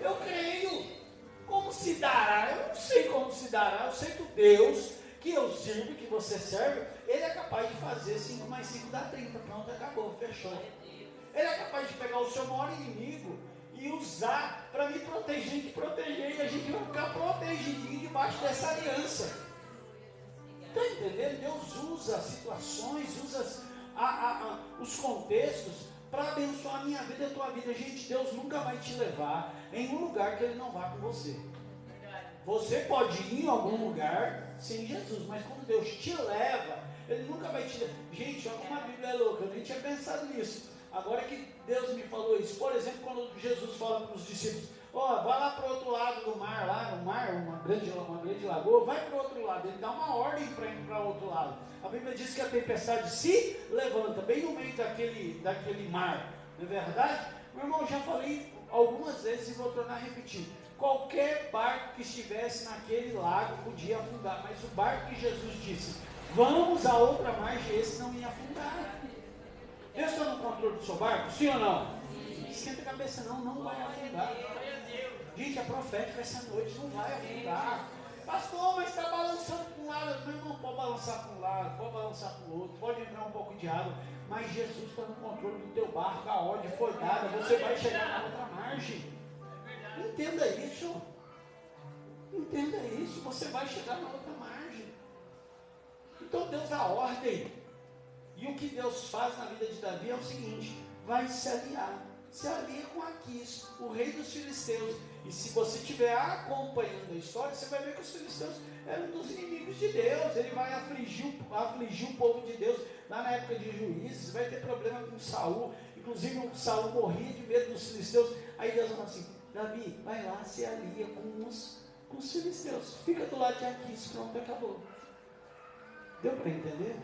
Eu creio. Como se dará? Eu não sei como se dará, eu sei que o Deus que eu sirvo, que você serve, Ele é capaz de fazer 5 mais 5 dá 30, pronto, acabou, fechou. Ele é capaz de pegar o seu maior inimigo e usar para me proteger e te proteger, e a gente vai ficar protegidinho debaixo dessa aliança. Está entendendo? Deus usa situações, usa os contextos para abençoar a minha vida e a tua vida. Gente, Deus nunca vai te levar em um lugar que Ele não vá com você. Você pode ir em algum lugar sem Jesus, mas quando Deus te leva, Ele nunca vai te levar. Gente, olha como a Bíblia é louca, eu nem tinha pensado nisso. Agora que Deus me falou isso, por exemplo, quando Jesus fala para os discípulos, vai lá para o outro lado do mar, lá no mar, uma grande lagoa, vai para o outro lado, Ele dá uma ordem para ir para o outro lado. A Bíblia diz que a tempestade se levanta, bem no meio daquele mar, não é verdade? Meu irmão, já falei algumas vezes e vou tornar a repetir, qualquer barco que estivesse naquele lago podia afundar, mas o barco que Jesus disse, vamos a outra margem, esse não ia afundar. Deus está no controle do seu barco? Sim ou não? Não esquenta a cabeça não vai afundar. Gente, é profética essa noite, não vai afundar. Pastor, mas está balançando para um lado. Meu irmão, pode balançar para um lado, pode balançar para o outro, pode entrar um pouco de água, mas Jesus está no controle do teu barco, a ordem foi dada, você vai chegar na outra margem. Entenda isso. Entenda isso, você vai chegar na outra margem. Então Deus dá ordem. E o que Deus faz na vida de Davi é o seguinte, vai se aliar. Se alia com Aquis, o rei dos filisteus. E se você estiver acompanhando a história, você vai ver que os filisteus eram dos inimigos de Deus. Ele vai afligir o povo de Deus. Lá na época de Juízes, vai ter problema com Saul. Inclusive o Saul morria de medo dos filisteus. Aí Deus fala assim, Davi, vai lá, se alia com os filisteus. Fica do lado de Aquis, pronto, acabou. Deu para entender?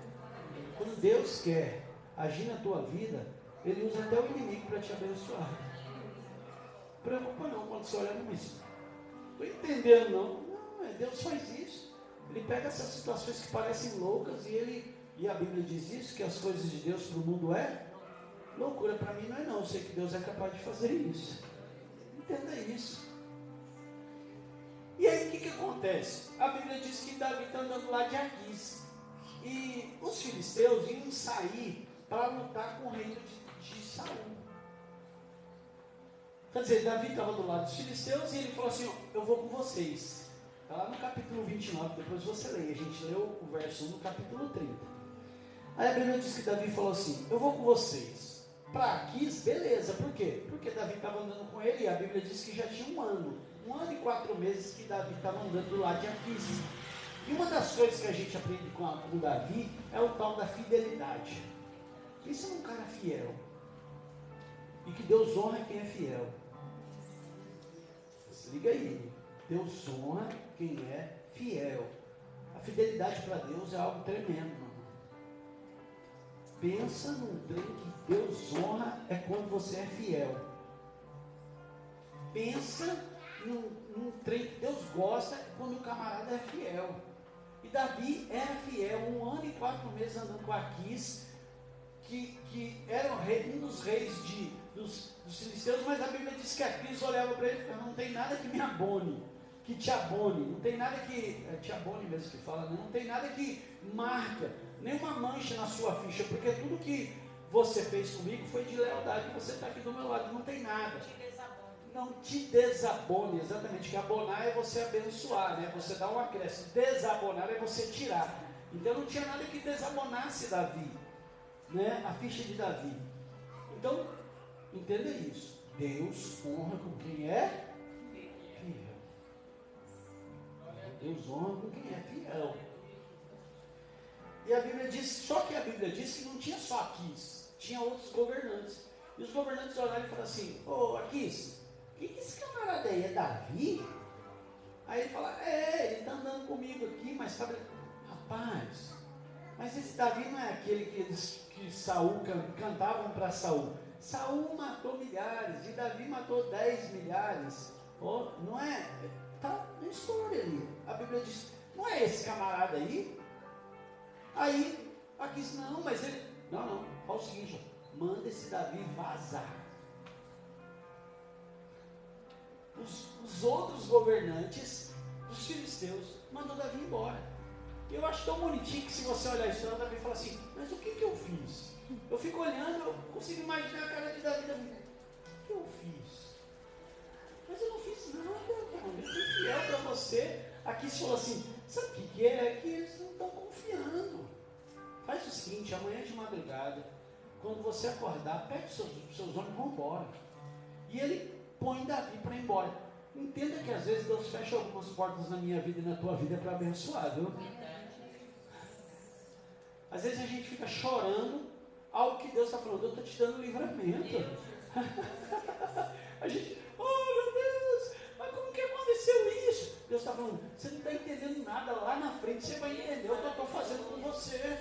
Quando Deus quer agir na tua vida, Ele usa até o inimigo para te abençoar. Não preocupa não quando você olha no isso. Estou entendendo não, Deus faz isso. Ele pega essas situações que parecem loucas e a Bíblia diz isso, que as coisas de Deus para o mundo é loucura. Para mim não é não, eu sei que Deus é capaz de fazer isso. Entenda isso. E aí o que acontece? A Bíblia diz que Davi está andando lá de Aquis. E os filisteus iam sair para lutar com o reino de Saul. Quer dizer, Davi estava do lado dos filisteus e ele falou assim, eu vou com vocês. Está lá no capítulo 29, depois você lê. A gente leu o verso 1 no capítulo 30. Aí a Bíblia diz que Davi falou assim, eu vou com vocês. Para Aquis, beleza, por quê? Porque Davi estava andando com ele e a Bíblia diz que já tinha 1 ano e 4 meses que Davi estava andando do lado de Aquis. E uma das coisas que a gente aprende com Davi é o tal da fidelidade. Pensa num cara fiel. E que Deus honra quem é fiel. Se liga aí. Deus honra quem é fiel. A fidelidade para Deus é algo tremendo, mano. Pensa num trem que Deus honra é quando você é fiel. Pensa num trem que Deus gosta quando o camarada é fiel. E Davi era fiel, 1 ano e 4 meses andando com Aquis, que era um dos reis dos filisteus, mas a Bíblia diz que Aquis olhava para ele e falava, não tem nada que me abone, que te abone, não tem nada que, te abone mesmo que fala, não tem nada que marca, nenhuma mancha na sua ficha, porque tudo que você fez comigo foi de lealdade, você está aqui do meu lado, não tem nada. Não te desabone, exatamente, que abonar é você abençoar, né? Você dá um acréscimo, desabonar é você tirar. Então não tinha nada que desabonasse Davi, né? A ficha de Davi. Então, entenda isso, Deus honra com quem é fiel. Deus honra com quem é fiel. E a Bíblia diz, só que a Bíblia diz que não tinha só Aquis, tinha outros governantes. E os governantes olharam e falaram assim, Aquis, o que esse camarada aí, é Davi? Aí ele fala, ele está andando comigo aqui, mas sabe, rapaz, mas esse Davi não é aquele que Saul cantavam para Saul, Saul matou milhares e Davi matou 10 milhares. Oh, não é? Está na história ali. A Bíblia diz, não é esse camarada aí? Aí, aqui diz, não, mas ele... Não, faz o seguinte, manda esse Davi vazar. Os outros governantes dos filisteus mandou Davi embora. Eu acho tão bonitinho que se você olhar a história, Davi fala assim, mas o que eu fiz? Eu fico olhando, eu consigo imaginar a cara de Davi. O que eu fiz? Mas eu não fiz nada, cara. Eu fui fiel para você. Aqui se falou assim, sabe o que é? É que eles não estão confiando. Faz o seguinte, amanhã de madrugada, quando você acordar, pega os seus homens e vão embora. E ele põe Davi para ir embora. Entenda que às vezes Deus fecha algumas portas na minha vida e na tua vida para abençoar, viu? Às vezes a gente fica chorando algo que Deus está falando, eu estou te dando livramento. A gente, oh meu Deus, mas como que aconteceu isso? Deus está falando, você não está entendendo nada, lá na frente você vai entender o que eu estou fazendo com você.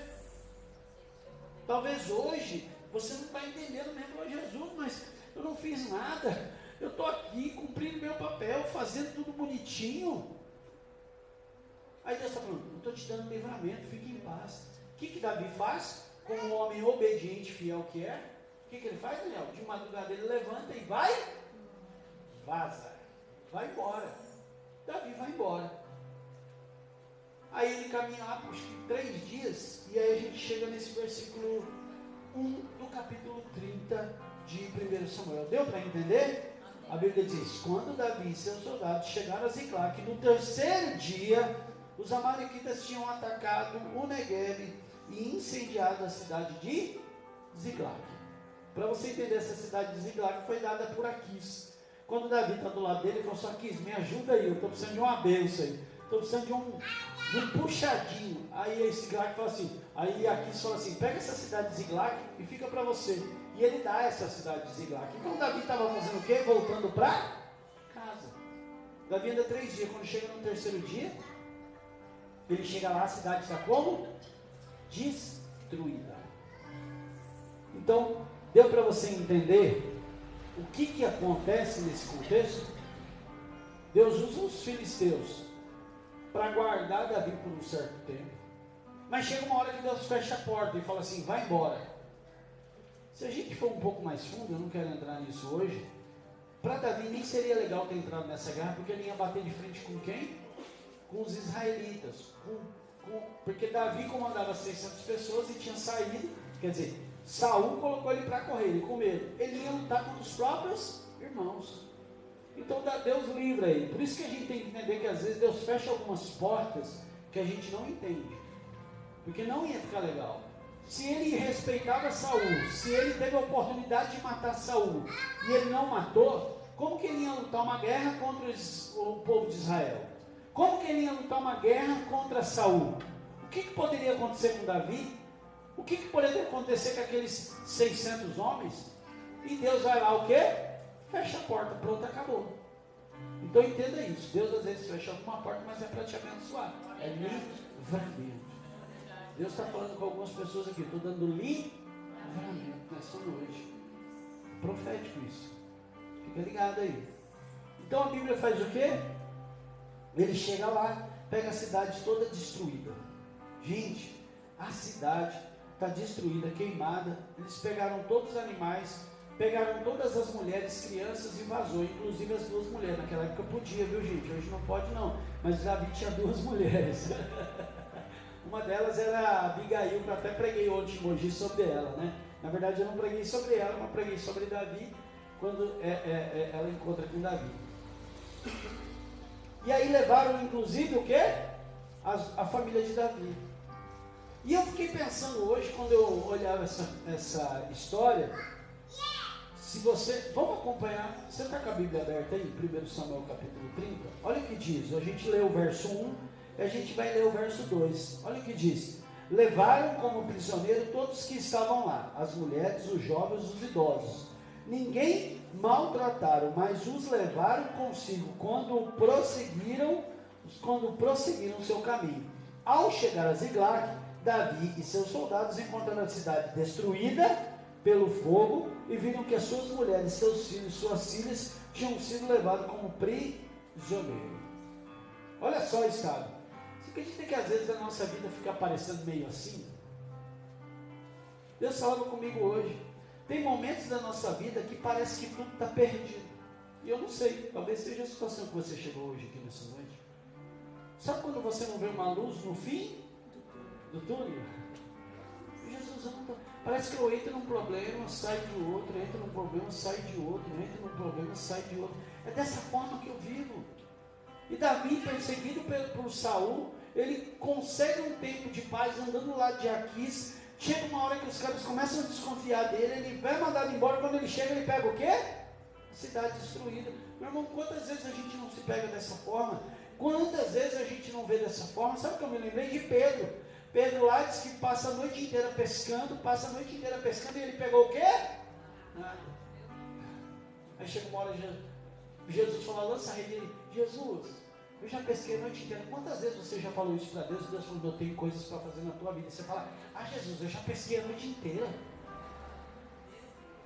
Talvez hoje você não está entendendo mesmo, oh Jesus, mas eu não fiz nada, eu estou aqui cumprindo meu papel, fazendo tudo bonitinho. Aí Deus está falando, eu estou te dando livramento, fique em paz. O que Davi faz? Como um homem obediente, fiel que é, o que ele faz, Daniel? De madrugada ele levanta e vai, vaza, vai embora. Davi vai embora. Aí ele caminha lá por 3 dias, e aí a gente chega nesse versículo 1 do capítulo 30 de 1 Samuel. Deu para entender? A Bíblia diz, quando Davi e seus soldados chegaram a Ziclague, no 3º dia, os amalequitas tinham atacado o Negueb e incendiado a cidade de Ziclague. Para você entender, essa cidade de Ziclague foi dada por Aquis. Quando Davi está do lado dele, ele falou assim, Aquis, me ajuda aí, eu estou precisando de uma bênção aí, estou precisando de um puxadinho. Aí esse Ziclague fala assim, aí Aquis fala assim, pega essa cidade de Ziclague e fica para você. E ele dá essa cidade de Ziclague. Então Davi estava fazendo o quê? Voltando para casa. Davi anda 3 dias, quando chega no 3º dia, ele chega lá, a cidade está como? Destruída. Então, deu para você entender o que acontece nesse contexto? Deus usa os filisteus para guardar Davi por um certo tempo, mas chega uma hora que Deus fecha a porta e fala assim, vai embora. Se a gente for um pouco mais fundo, eu não quero entrar nisso hoje, para Davi nem seria legal ter entrado nessa guerra, porque ele ia bater de frente com quem? Com os israelitas, porque Davi comandava 600 pessoas e tinha saído, quer dizer, Saul colocou ele para correr, ele com medo, ele ia lutar contra os próprios irmãos. Então Deus livra ele. Por isso que a gente tem que entender que às vezes Deus fecha algumas portas que a gente não entende, porque não ia ficar legal. Se ele respeitava Saul, se ele teve a oportunidade de matar Saul e ele não matou, como que ele ia lutar uma guerra contra o povo de Israel? Como que ele ia lutar uma guerra contra Saul? O que poderia acontecer com Davi? O que poderia acontecer com aqueles 600 homens? E Deus vai lá, o quê? Fecha a porta, pronto, acabou. Então entenda isso, Deus às vezes fecha alguma porta, mas é para te abençoar, é livramento. Deus está falando com algumas pessoas aqui, estou dando livramento nessa noite, profético isso, fica ligado aí. Então a Bíblia faz o quê? Ele chega lá, pega a cidade toda destruída. Gente, a cidade está destruída, queimada. Eles pegaram todos os animais, pegaram todas as mulheres, crianças e vazou, inclusive as 2 mulheres. Naquela época podia, viu gente? Hoje não pode não. Mas Davi tinha 2 mulheres. Uma delas era a Abigail, que eu até preguei ontem em Mogi sobre ela, né? Na verdade eu não preguei sobre ela, mas preguei sobre Davi, quando ela encontra com Davi. E aí levaram inclusive o quê? A família de Davi. E eu fiquei pensando hoje, quando eu olhava essa história, se você, vamos acompanhar, você está com a Bíblia aberta aí, 1 Samuel capítulo 30, olha o que diz, a gente lê o verso 1, e a gente vai ler o verso 2, olha o que diz, levaram como prisioneiro todos que estavam lá, as mulheres, os jovens, os idosos, ninguém maltrataram, mas os levaram consigo quando prosseguiram seu caminho. Ao chegar a Ziclague, Davi e seus soldados encontraram a cidade destruída, pelo fogo e viram que as suas mulheres, seus filhos, suas filhas tinham sido levados como prisioneiros. Olha só o estado. Você acredita que às vezes a nossa vida fica parecendo meio assim? Deus falava comigo hoje. Tem momentos da nossa vida que parece que tudo está perdido. E eu não sei, talvez seja a situação que você chegou hoje aqui nessa noite. Sabe quando você não vê uma luz no fim do túnel? Jesus, eu não tô... Parece que eu entro num problema, saio de outro, entro num problema, saio de outro, entro num problema, saio de outro. É dessa forma que eu vivo. E Davi, perseguido por Saul, ele consegue um tempo de paz andando lá de Aquis. Chega uma hora que os caras começam a desconfiar dele, ele vai mandado embora. Quando ele chega, ele pega o quê? A cidade destruída. Meu irmão, quantas vezes a gente não se pega dessa forma? Quantas vezes a gente não vê dessa forma? Sabe o que eu me lembrei de Pedro? Pedro lá diz que passa a noite inteira pescando, e ele pegou o quê? Nada. Aí chega uma hora, Jesus fala, lança a rede dele. Jesus, eu já pesquei a noite inteira. Quantas vezes você já falou isso para Deus? Deus falou, eu tenho coisas para fazer na tua vida. E você fala, Jesus, eu já pesquei a noite inteira.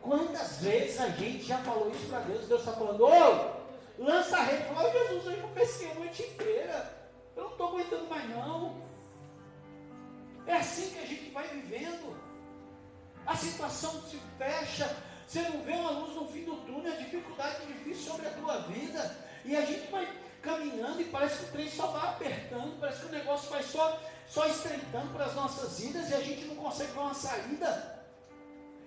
Quantas vezes a gente já falou isso para Deus? Deus está falando, lança a rede. Fala, Jesus, eu já pesquei a noite inteira. Eu não estou aguentando mais não. É assim que a gente vai vivendo. A situação se fecha. Você não vê uma luz no fim do túnel. A dificuldade é difícil sobre a tua vida. E a gente vai caminhando e parece que o trem só vai apertando. Parece que o negócio vai só estreitando para as nossas vidas. E a gente não consegue ver uma saída.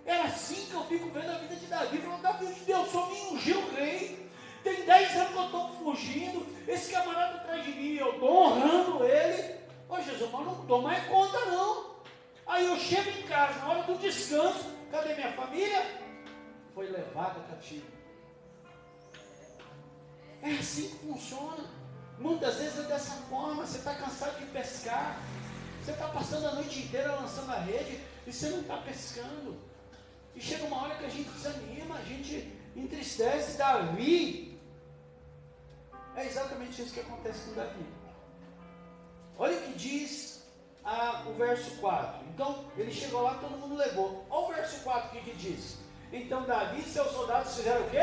Era assim que eu fico vendo a vida de Davi. Falando, Davi, Deus só me ungiu rei. Tem 10 anos que eu estou fugindo. Esse camarada atrás de mim, eu estou honrando ele. Jesus, mas não dou mais conta não. Aí eu chego em casa, na hora do descanso, cadê minha família? Foi levada cativo. É assim que funciona. Muitas vezes é dessa forma. Você está cansado de pescar. Você está passando a noite inteira lançando a rede e você não está pescando. E chega uma hora que a gente desanima, a gente entristece. Davi, é exatamente isso que acontece com Davi. Olha o que diz o verso 4. Então, ele chegou lá, todo mundo levou. Olha o verso 4, o que diz? Então, Davi e seus soldados fizeram o quê?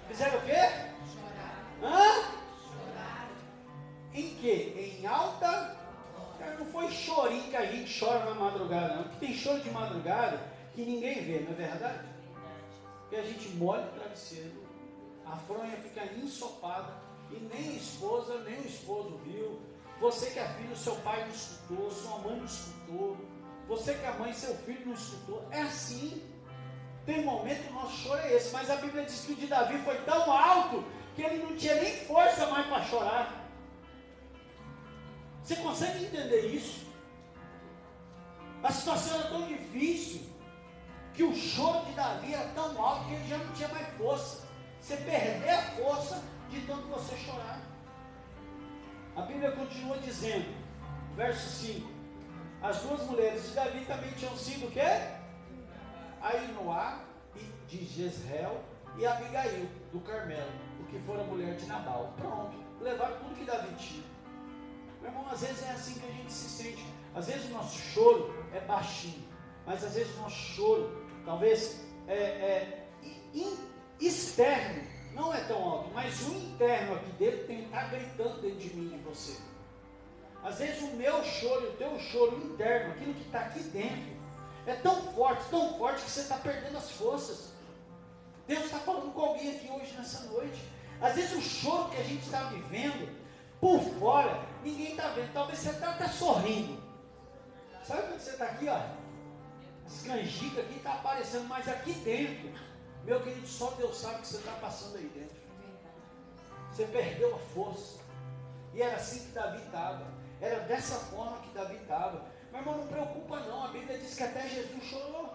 Fizeram o quê? Choraram. Choraram. Em quê? Em alta? Não foi chorinho que a gente chora na madrugada, não. Porque tem choro de madrugada que ninguém vê, não é verdade? Que a gente molha o travesseiro, a fronha fica ensopada, e nem a esposa, nem o esposo viu. Você que é filho, seu pai não escutou, sua mãe não escutou. Você que é mãe, seu filho não escutou. É assim. Tem momento que o nosso choro é esse. Mas a Bíblia diz que o de Davi foi tão alto que ele não tinha nem força mais para chorar. Você consegue entender isso? A situação era tão difícil que o choro de Davi era tão alto que ele já não tinha mais força. Você perder a força de tanto você chorar. A Bíblia continua dizendo, verso 5, as duas mulheres de Davi também tinham sido o quê? Ainoá de Jezreel e Abigail do Carmelo, o que fora mulher de Nabal. Pronto, levaram tudo que Davi tinha. Meu irmão, às vezes é assim que a gente se sente. Às vezes o nosso choro é baixinho, mas às vezes o nosso choro talvez externo não é tão alto, mas o interno aqui dele tem que estar gritando dentro de mim e de você. Às vezes o meu choro e o teu choro interno, aquilo que está aqui dentro, é tão forte que você está perdendo as forças. Deus está falando com alguém aqui hoje, nessa noite. Às vezes o choro que a gente está vivendo, por fora, ninguém está vendo. Talvez você está até sorrindo. Sabe quando você está aqui, ó? As canjicas aqui estão aparecendo, mas aqui dentro, meu querido, só Deus sabe o que você está passando aí dentro. Você perdeu a força. E era assim que Davi estava. Era dessa forma que Davi estava. Meu irmão, não preocupa não. A Bíblia diz que até Jesus chorou.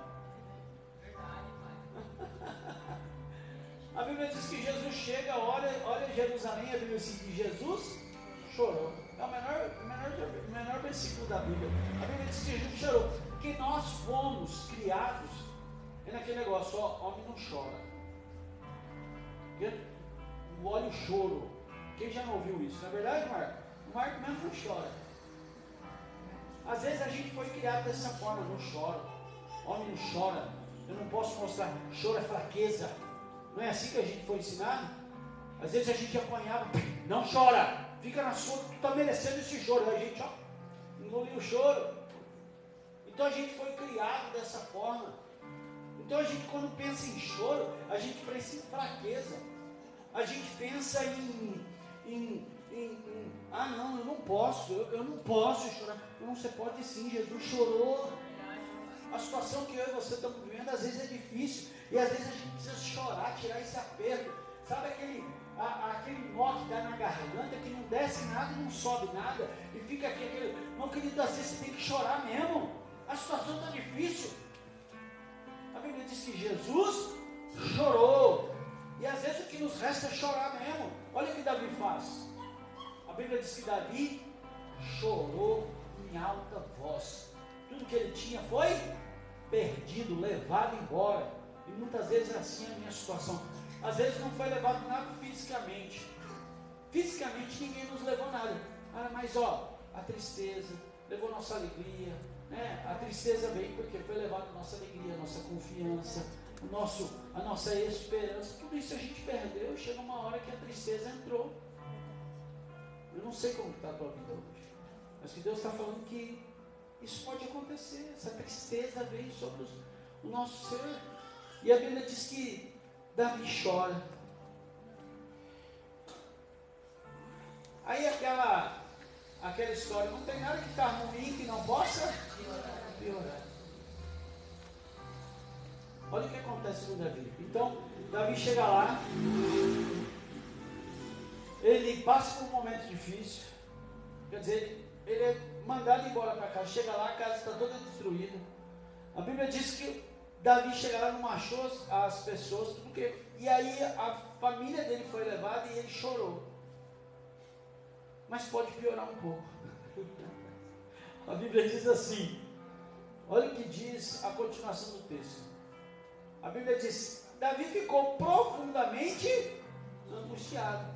A Bíblia diz que Jesus chega, olha Jerusalém. A Bíblia diz que Jesus chorou. É o menor versículo da Bíblia. A Bíblia diz que Jesus chorou. Que nós fomos criados. É naquele negócio, ó, homem não chora. Olha o choro. Quem já não ouviu isso? Não é verdade, Marco? O Marco mesmo não chora. Às vezes a gente foi criado dessa forma, não chora. Homem não chora. Eu não posso mostrar. Choro é fraqueza. Não é assim que a gente foi ensinado? Às vezes a gente apanhava. Não chora. Fica na sua. Tu está merecendo esse choro. Aí a gente, engoliu o choro. Então a gente foi criado dessa forma. Então a gente, quando pensa em choro, a gente pensa em fraqueza. A gente pensa não, eu não posso, eu não posso chorar. Não, você pode sim, Jesus chorou. A situação que eu e você estamos vivendo, às vezes é difícil. E às vezes a gente precisa chorar, tirar esse aperto. Sabe aquele nó que dá na garganta, que não desce nada e não sobe nada. E fica aqui aquele... Não, querido, às vezes você tem que chorar mesmo. A situação está difícil. A Bíblia diz que Jesus chorou. E às vezes o que nos resta é chorar mesmo. Olha o que Davi faz. A Bíblia diz que Davi chorou em alta voz. Tudo que ele tinha foi perdido, levado embora. E muitas vezes é assim a minha situação. Às vezes não foi levado nada fisicamente. Fisicamente ninguém nos levou nada. Mas a tristeza levou nossa alegria. Né? A tristeza veio porque foi levado a nossa alegria, a nossa confiança, a nossa esperança. Tudo isso a gente perdeu. Chega uma hora que a tristeza entrou. Eu não sei como está a tua vida hoje, mas que Deus está falando que isso pode acontecer. Essa tristeza veio sobre o nosso ser. E a Bíblia diz que Davi chora. Aí aquela história, não tem nada que está ruim que não possa piorar. Olha o que acontece com Davi. Então, Davi chega lá, ele passa por um momento difícil, quer dizer, ele é mandado embora para casa, chega lá, a casa está toda destruída. A Bíblia diz que Davi chega lá, não achou as pessoas, e aí a família dele foi levada e ele chorou. Mas pode piorar um pouco. A Bíblia diz assim, olha o que diz a continuação do texto. A Bíblia diz, Davi ficou profundamente angustiado.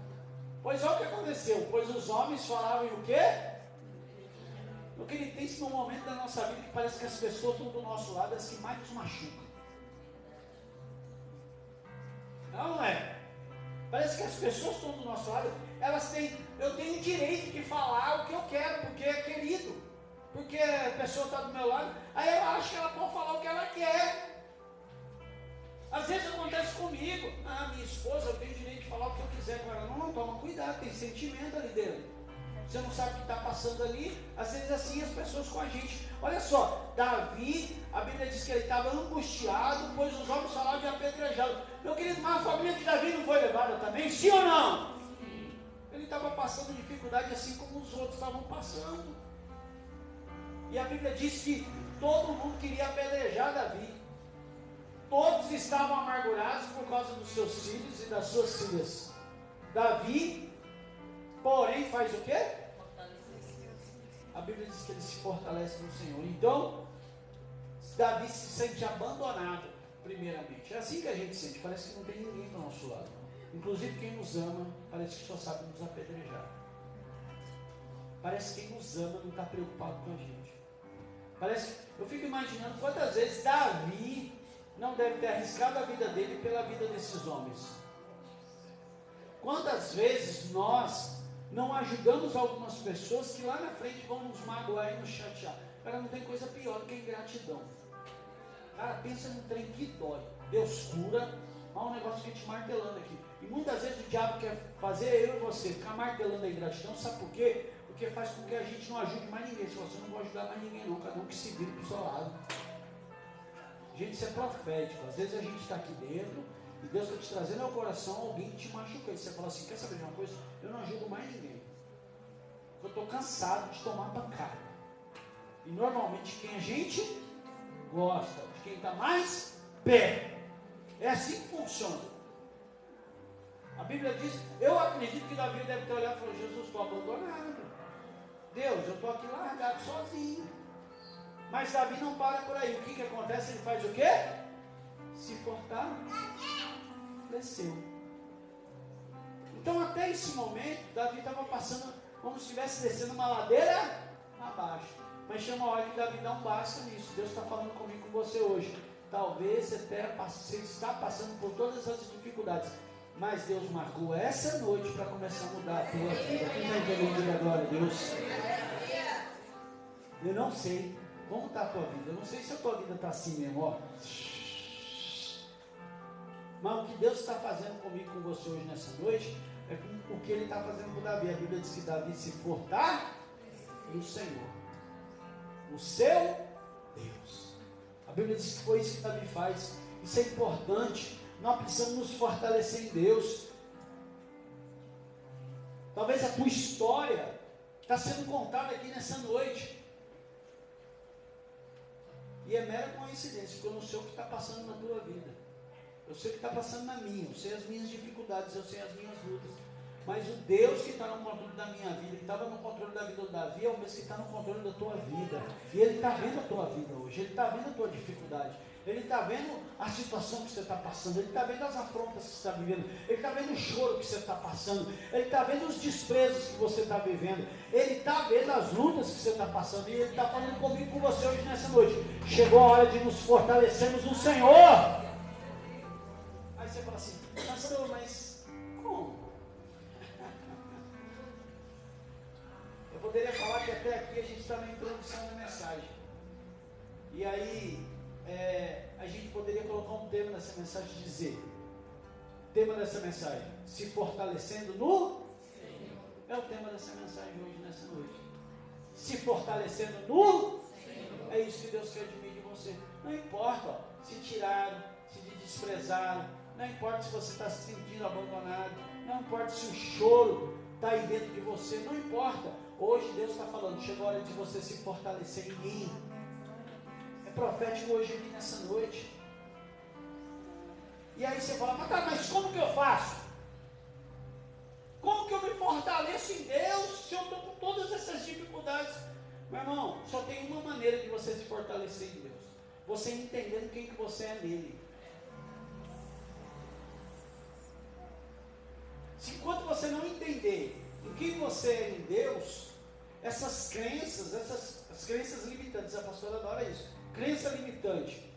Pois olha o que aconteceu, pois os homens falavam o quê? Eu queria ter isso num momento da nossa vida que parece que as pessoas estão do nosso lado, as que mais nos machucam. Não é? Parece que as pessoas estão do nosso lado, eu tenho o direito de falar o que eu quero, porque é querido, porque a pessoa está do meu lado, aí ela acha que ela pode falar o que ela quer. Às vezes acontece comigo, minha esposa, eu tenho o direito de falar o que eu quiser com ela. Não, toma cuidado, tem sentimento ali dentro. Você não sabe o que está passando ali. Às vezes assim as pessoas com a gente. Olha só, Davi, a Bíblia diz que ele estava angustiado, pois os homens falavam de apedrejá-lo. Meu querido, mas a família de Davi não foi levada também? Sim ou não? Sim. Ele estava passando dificuldade assim como os outros estavam passando. E a Bíblia diz que todo mundo queria apedrejar Davi. Todos estavam amargurados por causa dos seus filhos e das suas filhas. Davi, porém, faz o quê? A Bíblia diz que ele se fortalece no Senhor. Então, Davi se sente abandonado, primeiramente. É assim que a gente sente. Parece que não tem ninguém do nosso lado. Inclusive quem nos ama, parece que só sabe nos apedrejar. Parece que quem nos ama não está preocupado com a gente. Eu fico imaginando quantas vezes Davi não deve ter arriscado a vida dele pela vida desses homens. Quantas vezes nós não ajudamos algumas pessoas que lá na frente vão nos magoar e nos chatear. Cara, não tem coisa pior do que ingratidão. Cara, pensa num trem que dói. Deus cura, mas um negócio que a gente martelando aqui. E muitas vezes o diabo quer fazer eu e você ficar martelando a ingratidão. Sabe por quê? Porque faz com que a gente não ajude mais ninguém. Se você não vai ajudar mais ninguém não, cada um que se vire para o seu lado. Gente, isso é profético. Às vezes a gente está aqui dentro e Deus está te trazendo ao coração alguém que te machucou. E você fala assim, quer saber de uma coisa? Eu não ajudo mais ninguém. Eu estou cansado de tomar pancada. E normalmente quem a gente gosta, de quem está mais perto. É assim que funciona. A Bíblia diz, eu acredito que Davi deve ter olhado e falado, Jesus, estou abandonado. Deus, eu estou aqui largado sozinho. Mas Davi não para por aí. O que acontece? Ele faz o quê? Se fortaleceu. Então até esse momento, Davi estava passando como se estivesse descendo uma ladeira abaixo. Mas chama a hora que Davi dá um basta nisso. Deus está falando comigo, com você hoje. talvez você está passando por todas as dificuldades, mas Deus marcou essa noite para começar a mudar a tua vida. Quem está entendendo agora, Deus? Eu não sei como está a tua vida. Eu não sei se a tua vida está assim mesmo, ó. Mas o que Deus está fazendo comigo, com você hoje nessa noite, é o que Ele está fazendo com Davi. A Bíblia diz que Davi se fortaleceu no Senhor, o seu Deus. A Bíblia diz que foi isso que Davi faz. Isso é importante. Nós precisamos nos fortalecer em Deus. Talvez a tua história está sendo contada aqui nessa noite. E é mera coincidência, porque eu não sei o que está passando na tua vida. Eu sei o que está passando na minha, eu sei as minhas dificuldades, eu sei as minhas lutas. Mas o Deus que está no controle da minha vida, que estava no controle da vida do Davi, é o mesmo que está no controle da tua vida. E Ele está vendo a tua vida hoje, Ele está vendo a tua dificuldade, Ele está vendo a situação que você está passando, Ele está vendo as afrontas que você está vivendo, Ele está vendo o choro que você está passando, Ele está vendo os desprezos que você está vivendo, Ele está vendo as lutas que você está passando, e Ele está falando comigo, com você hoje nessa noite. Chegou a hora de nos fortalecermos no Senhor. Aí você fala assim, pastor, mas como? Eu poderia falar que até aqui a gente está na introdução da mensagem. E aí, a gente poderia colocar um tema nessa mensagem e dizer, tema dessa mensagem, se fortalecendo no Senhor. É o tema dessa mensagem hoje, nessa noite. Se fortalecendo no Senhor. É isso que Deus quer de mim e de você. Não importa, ó, se tiraram, se desprezaram, não importa se você está se sentindo abandonado, não importa se o choro está aí dentro de você, não importa. Hoje Deus está falando, chegou a hora de você se fortalecer em mim. É profético hoje aqui nessa noite. E aí você fala, mas como que eu faço? Como que eu me fortaleço em Deus se eu estou com todas essas dificuldades? Meu irmão, só tem uma maneira de você se fortalecer em Deus. Você entendendo quem que você é nele. Se enquanto você não entender o que você é em Deus, essas crenças, as crenças limitantes, a pastora adora isso. Crença limitante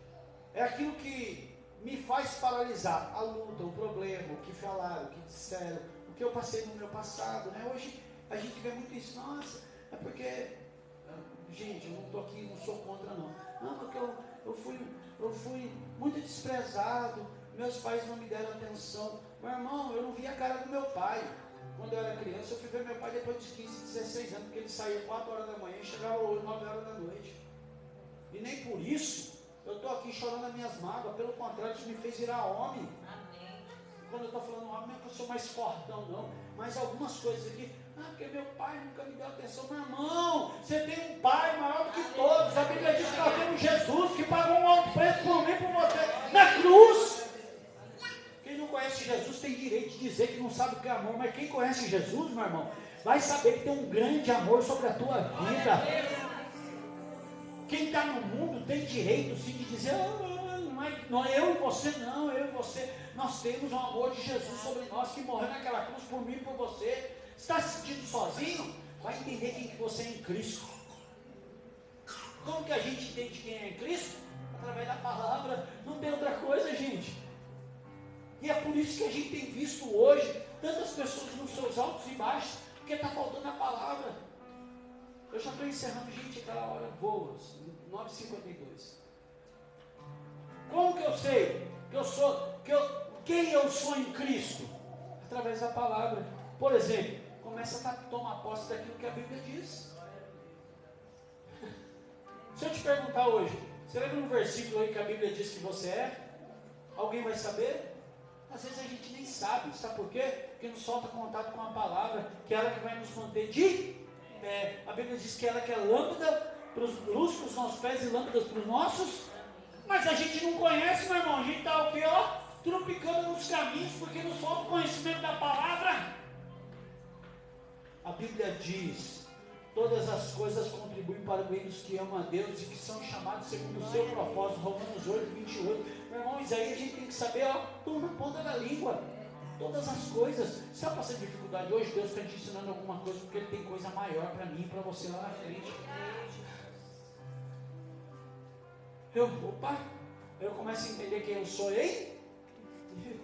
é aquilo que me faz paralisar a luta, o problema, o que falaram, o que disseram, o que eu passei no meu passado, né? Hoje a gente vê muito isso. Nossa, é porque, gente, eu não estou aqui, não sou contra não. Não, porque eu fui muito desprezado, meus pais não me deram atenção. Meu irmão, eu não vi a cara do meu pai. Quando eu era criança, eu fui ver meu pai depois de 15, 16 anos, porque ele saía 4 horas da manhã e chegava 9 horas da noite. E nem por isso eu estou aqui chorando as minhas mágoas. Pelo contrário, isso me fez virar homem. Amém. Quando eu estou falando homem, não é que eu sou mais fortão, não. Mas algumas coisas aqui, porque meu pai nunca me deu atenção. Meu irmão, você tem um pai maior do que todos. A Bíblia diz que nós temos Jesus, que pagou um alto preço por mim, por você, na cruz. Quem não conhece Jesus tem direito de dizer que não sabe o que é amor, mas quem conhece Jesus, meu irmão, vai saber que tem um grande amor sobre a tua vida. Quem está no mundo tem direito sim de dizer, não é eu e você, não, eu e você, nós temos o amor de Jesus sobre nós, que morreu naquela cruz por mim e por você. Está se sentindo sozinho? Vai entender quem que você é em Cristo. Como que a gente entende quem é em Cristo? Através da palavra, não tem outra coisa, gente. E é por isso que a gente tem visto hoje tantas pessoas nos seus altos e baixos, porque está faltando a palavra. Eu já estou encerrando, gente, aquela hora boa, 9h52. Como que eu sei quem eu sou em Cristo? Através da palavra. Por exemplo, começa a tomar posse daquilo que a Bíblia diz. Se eu te perguntar hoje, você lembra um versículo aí que a Bíblia diz que você é? Alguém vai saber? Às vezes a gente nem sabe. Sabe por quê? Porque nos falta contato com a palavra, que é ela que vai nos manter de pé. A Bíblia diz que ela que é lâmpada, luz para os nossos pés e lâmpadas para os nossos. Mas a gente não conhece, meu irmão. A gente está o quê? Tropicando nos caminhos, porque nos falta o conhecimento da palavra. A Bíblia diz, todas as coisas contribuem para o bem dos que amam a Deus e que são chamados segundo o seu propósito. Romanos 8:28. Meu irmão, isso aí a gente tem que saber, tudo na ponta da língua. Todas as coisas. Se está passando dificuldade hoje, Deus está te ensinando alguma coisa, porque Ele tem coisa maior para mim e para você lá na frente. eu começo a entender quem eu sou em Deus.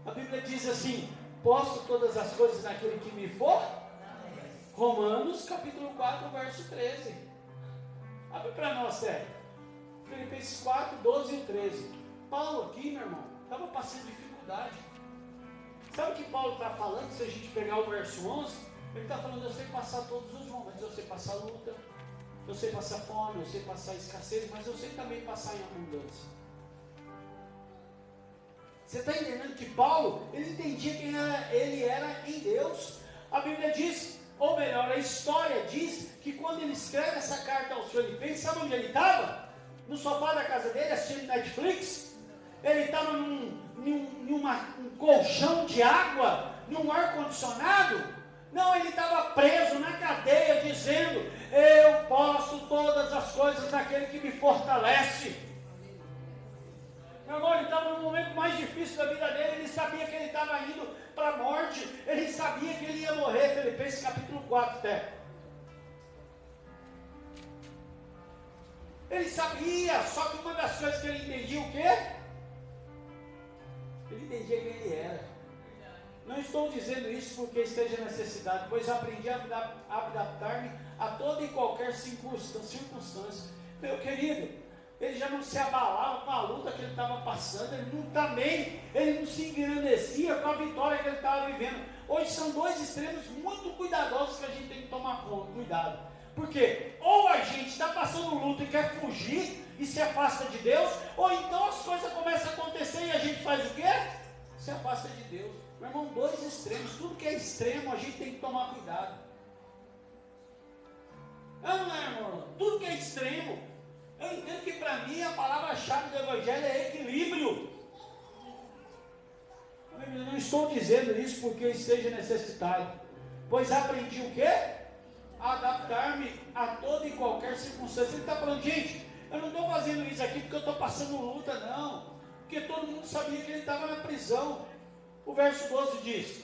A Bíblia diz assim: posso todas as coisas naquele que me for. Romanos capítulo 4, verso 13. Abre para nós, Té. Filipenses 4, 12 e 13. Paulo aqui, meu irmão, estava passando dificuldade. Sabe o que Paulo está falando? Se a gente pegar o verso 11, ele está falando: eu sei passar todos os momentos, eu sei passar luta, eu sei passar fome, eu sei passar escassez, mas eu sei também passar em abundância. Você está entendendo que Paulo, ele entendia quem ele era em Deus? A Bíblia diz, ou melhor, a história diz, que quando ele escreve essa carta aos Filipenses, sabe onde ele estava? No sofá da casa dele, assistindo Netflix. Ele estava num colchão de água, num ar-condicionado. Não, ele estava preso na cadeia, dizendo: eu posso todas as coisas naquele que me fortalece. Meu irmão, ele estava no momento mais difícil da vida dele. Ele sabia que ele estava indo para a morte. Ele sabia que ele ia morrer. Filipenses capítulo 4 até. Ele sabia, só que uma das coisas que ele entendia, o quê? Ele entendia quem ele era. Não estou dizendo isso porque esteja necessidade, pois aprendi a adaptar-me a toda e qualquer circunstância. Meu querido, ele já não se abalava com a luta que ele estava passando, ele não se engrandecia com a vitória que ele estava vivendo. Hoje são dois extremos muito cuidadosos que a gente tem que tomar cuidado. Porque ou a gente está passando luta e quer fugir e se afasta de Deus, ou então as coisas começam a acontecer e a gente faz o quê? Se afasta de Deus. Meu irmão, dois extremos. Tudo que é extremo a gente tem que tomar cuidado. Não é, irmão? Tudo que é extremo. Eu entendo que para mim a palavra-chave do Evangelho é equilíbrio. Eu não estou dizendo isso porque esteja necessitado, pois aprendi o quê? A adaptar-me a toda e qualquer circunstância. Ele está falando: gente, eu não estou fazendo isso aqui porque eu estou passando luta, não. Porque todo mundo sabia que ele estava na prisão. O verso 12 diz: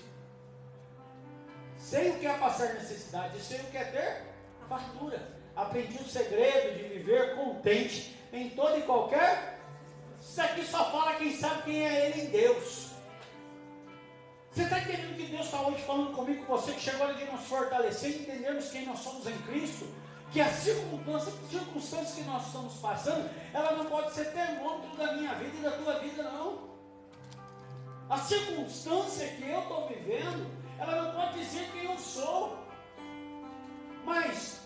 sei o que é passar necessidade, sei o que é ter fartura. Aprendi o segredo de viver contente em toda e qualquer. Isso aqui só fala quem sabe quem é ele em Deus. Você está entendendo que Deus está hoje falando comigo, com você, que chegou a hora de nos fortalecer e entendermos quem nós somos em Cristo? Que as circunstâncias que nós estamos passando, ela não pode ser termômetro da minha vida e da tua vida, não. A circunstância que eu estou vivendo, ela não pode dizer quem eu sou. Mas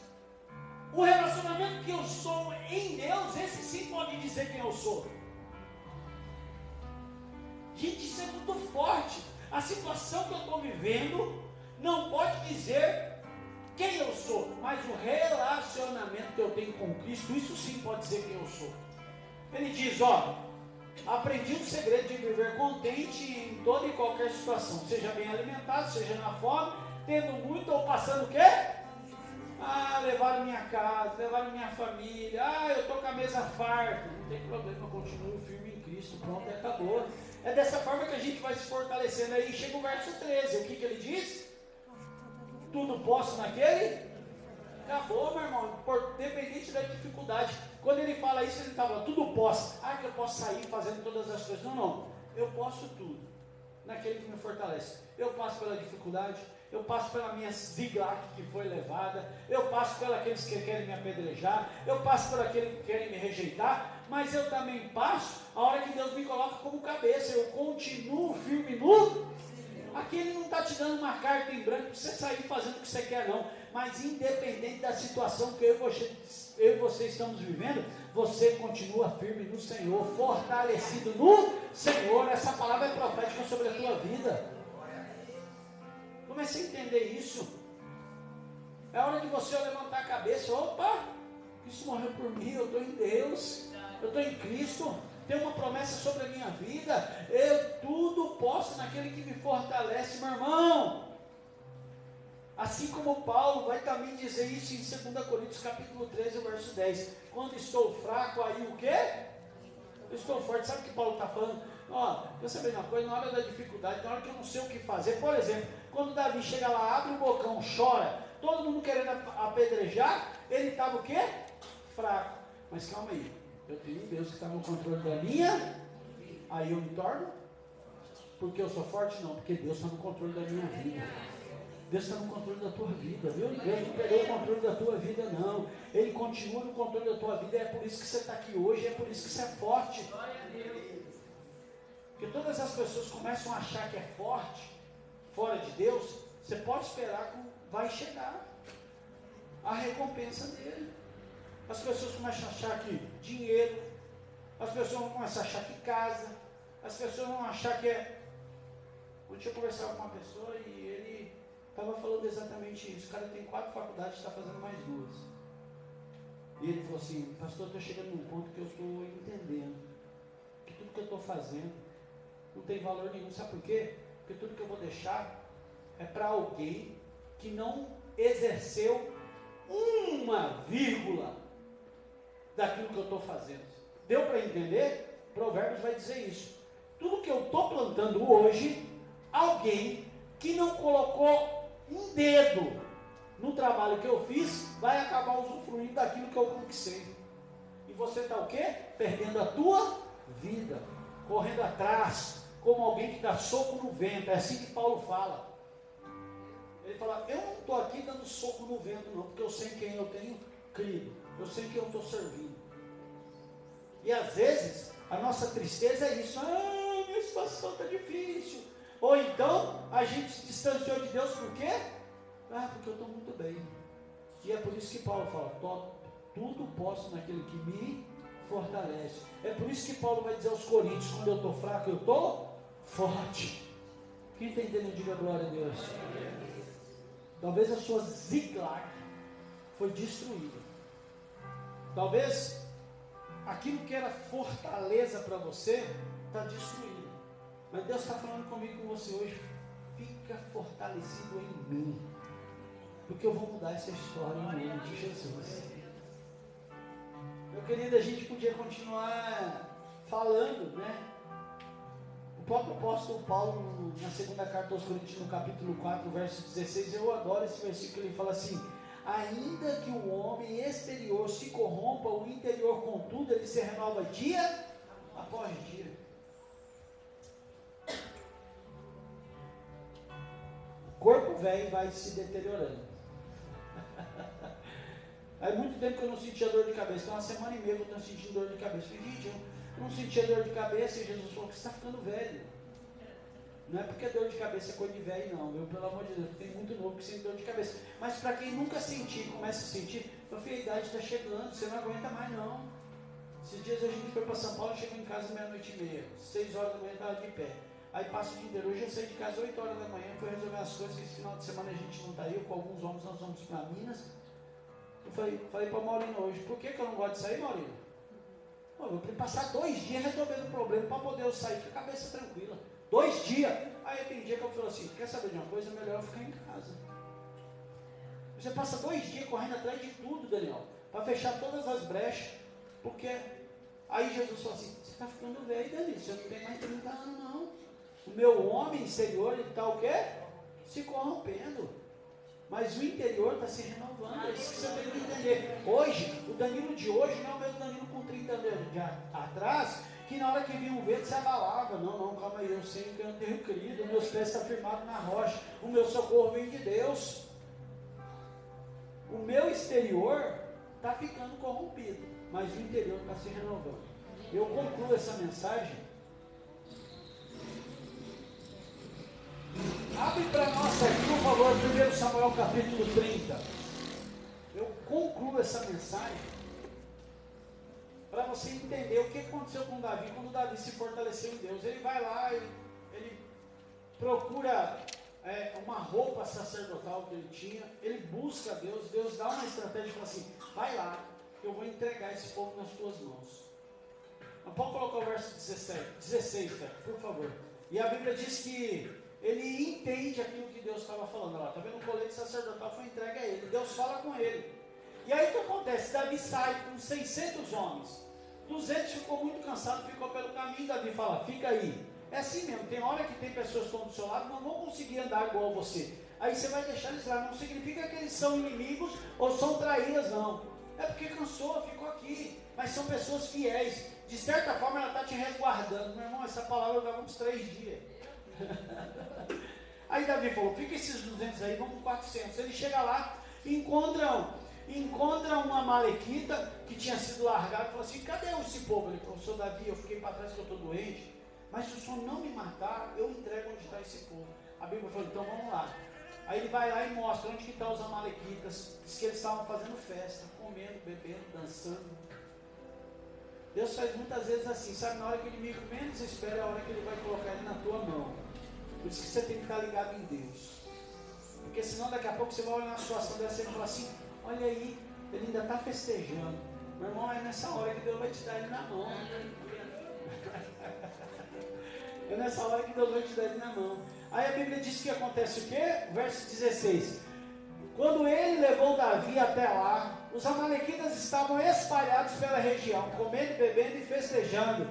o relacionamento que eu sou em Deus, esse sim pode dizer quem eu sou. Gente, isso é muito forte. A situação que eu estou vivendo não pode dizer quem eu sou, mas o relacionamento que eu tenho com Cristo, isso sim pode dizer quem eu sou. Ele diz: ó, aprendi o segredo de viver contente em toda e qualquer situação, seja bem alimentado, seja na fome, tendo muito ou passando o quê? Levaram minha casa, levaram minha família, eu estou com a mesa farta. Não tem problema, eu continuo firme em Cristo, pronto, acabou. É dessa forma que a gente vai se fortalecendo. Aí chega o verso 13, o que ele diz? Tudo posso naquele? Acabou, meu irmão, dependente da dificuldade. Quando ele fala isso, ele está falando: tudo posso. Que eu posso sair fazendo todas as coisas. Não, eu posso tudo naquele que me fortalece. Eu passo pela dificuldade, eu passo pela minha Ziglag que foi levada, eu passo pelos que querem me apedrejar, eu passo por aqueles que querem me rejeitar, mas eu também passo a hora que Deus me coloca como cabeça. Eu continuo firme no. Aqui ele não está te dando uma carta em branco para você sair fazendo o que você quer, não. Mas independente da situação que eu e você estamos vivendo, você continua firme no Senhor, fortalecido no Senhor. Essa palavra é profética sobre a tua vida. Comece a entender isso. É hora de você levantar a cabeça. Opa, Cristo morreu por mim, eu estou em Deus, eu estou em Cristo. Tem uma promessa sobre a minha vida. Eu tudo posso naquele que me fortalece, meu irmão. Assim como Paulo vai também dizer isso em 2 Coríntios capítulo 13, verso 10. Quando estou fraco, aí o quê? Eu estou forte. Sabe o que Paulo está falando? Quer saber uma coisa? Na hora da dificuldade, na hora que eu não sei o que fazer. Por exemplo, quando Davi chega lá, abre o bocão, chora, todo mundo querendo apedrejar, ele estava o quê? Fraco. Mas calma aí. Eu tenho um Deus que está no controle da minha, aí eu me torno, porque eu sou forte? Não, porque Deus está no controle da minha vida. Deus está no controle da tua vida, viu? Deus não perdeu o controle da tua vida, não. Ele continua no controle da tua vida, é por isso que você está aqui hoje, é por isso que você é forte. Porque todas as pessoas começam a achar que é forte, fora de Deus, você pode esperar que vai chegar a recompensa dele. As pessoas começam a achar que dinheiro, as pessoas começam a achar que casa, as pessoas vão achar que é... Ontem eu conversava com uma pessoa e ele estava falando exatamente isso. O cara tem 4 faculdades, está fazendo mais 2. E ele falou assim: pastor, eu estou chegando num ponto que eu estou entendendo que tudo que eu estou fazendo não tem valor nenhum. Sabe por quê? Porque tudo que eu vou deixar é para alguém que não exerceu uma vírgula daquilo que eu estou fazendo. Deu para entender? Provérbios vai dizer isso. Tudo que eu estou plantando hoje, alguém que não colocou um dedo no trabalho que eu fiz, vai acabar usufruindo daquilo que eu conquistei. E você está o quê? Perdendo a tua vida, correndo atrás, como alguém que dá soco no vento. É assim que Paulo fala. Ele fala: eu não estou aqui dando soco no vento não, porque eu sei quem eu tenho crido, eu sei quem eu estou servindo. E às vezes a nossa tristeza é isso: ah, minha situação está difícil. Ou então a gente se distanciou de Deus por quê? Ah, porque eu estou muito bem. E é por isso que Paulo fala: tudo posso naquele que me fortalece. É por isso que Paulo vai dizer aos Coríntios: quando eu estou fraco, eu estou forte. Quem está entendendo, diga glória a Deus. Talvez a sua Ziklag foi destruída. Talvez aquilo que era fortaleza para você está destruído. Mas Deus está falando comigo, com você hoje: fica fortalecido em mim, porque eu vou mudar essa história em nome de Jesus. Meu querido, a gente podia continuar falando, né? O próprio apóstolo Paulo, na segunda carta aos Coríntios, no capítulo 4, verso 16, eu adoro esse versículo. Ele fala assim: ainda que o homem exterior se corrompa, o interior, contudo, ele se renova dia após dia. O corpo velho vai se deteriorando. Há muito tempo que eu não sentia dor de cabeça. Então, uma semana e meia que eu estou sentindo dor de cabeça. Eu falei: gente, eu não sentia dor de cabeça. E Jesus falou: que você está ficando velho. Não é porque dor de cabeça é coisa de velho, não, viu? Pelo amor de Deus, tem muito novo que sente dor de cabeça. Mas para quem nunca sentiu, começa a sentir, meu filho, a idade está chegando, você não aguenta mais, não. Esses dias a gente foi para São Paulo, chegou em casa 00:30, 6 horas da manhã estava de pé. Aí passa o dia inteiro. Hoje eu saí de casa 8 horas da manhã, fui resolver as coisas, que esse final de semana a gente não está aí, com alguns homens nós vamos para Minas. Eu falei para a Maurina hoje: por que eu não gosto de sair, Maurina? Eu vou ter que passar 2 dias resolvendo o problema para poder eu sair com a cabeça tranquila. 2 dias. Aí tem dia que eu falo assim: quer saber de uma coisa? É melhor eu ficar em casa. Você passa 2 dias correndo atrás de tudo, Daniel, para fechar todas as brechas. Porque aí Jesus falou assim: você está ficando velho, Daniel, você não tem mais 30 anos não. O meu homem exterior, ele está o quê? Se corrompendo. Mas o interior está se renovando. É isso que você tem que entender. Hoje, o Danilo de hoje não é o mesmo Danilo com 30 anos atrás, que na hora que vinha um vento se abalava. Não, calma aí, eu sei que eu tenho crido, meus pés estão firmados na rocha, o meu socorro vem de Deus. O meu exterior está ficando corrompido, mas o interior está se renovando. Eu concluo essa mensagem. Abre para nós aqui, por favor, 1 Samuel capítulo 30. Eu concluo essa mensagem para você entender o que aconteceu com Davi, quando Davi se fortaleceu em Deus. Ele vai lá, ele procura uma roupa sacerdotal que ele tinha, ele busca Deus, Deus dá uma estratégia e fala assim: vai lá, que eu vou entregar esse povo nas tuas mãos. Mas pode colocar o verso 16, por favor. E a Bíblia diz que ele entende aquilo que Deus estava falando. Lá, está vendo? O colete sacerdotal foi entregue a ele. Deus fala com ele. E aí o que acontece? Davi sai com 600 homens. 200 ficou muito cansado, ficou pelo caminho. Davi fala: fica aí. É assim mesmo. Tem hora que tem pessoas que estão do seu lado não vão conseguir andar igual você. Aí você vai deixar eles lá. Não significa que eles são inimigos ou são traíras, não. É porque cansou, ficou aqui. Mas são pessoas fiéis. De certa forma ela está te resguardando. Meu irmão, essa palavra vai uns 3 dias. Aí Davi falou, fica esses 200 aí, vamos 400. Ele chega lá, encontra um amalequita que tinha sido largado. Falou assim, cadê esse povo? Ele falou, senhor Davi, eu fiquei para trás que eu estou doente. Mas se o senhor não me matar, eu entrego onde está esse povo. A Bíblia falou, então vamos lá. Aí ele vai lá e mostra onde que estão os amalequitas. Diz que eles estavam fazendo festa, comendo, bebendo, dançando. Deus faz muitas vezes assim, sabe? Na hora que o inimigo menos espera, é a hora que ele vai colocar ele na tua mão. Por isso que você tem que estar ligado em Deus. Porque senão daqui a pouco você vai olhar uma situação dessa e falar assim, olha aí, ele ainda está festejando. Meu irmão, é nessa hora que Deus vai te dar ele na mão. É nessa hora que Deus vai te dar ele na mão. Aí a Bíblia diz que acontece o quê? Verso 16. Quando ele levou Davi até lá, os amalequitas estavam espalhados pela região, comendo, bebendo e festejando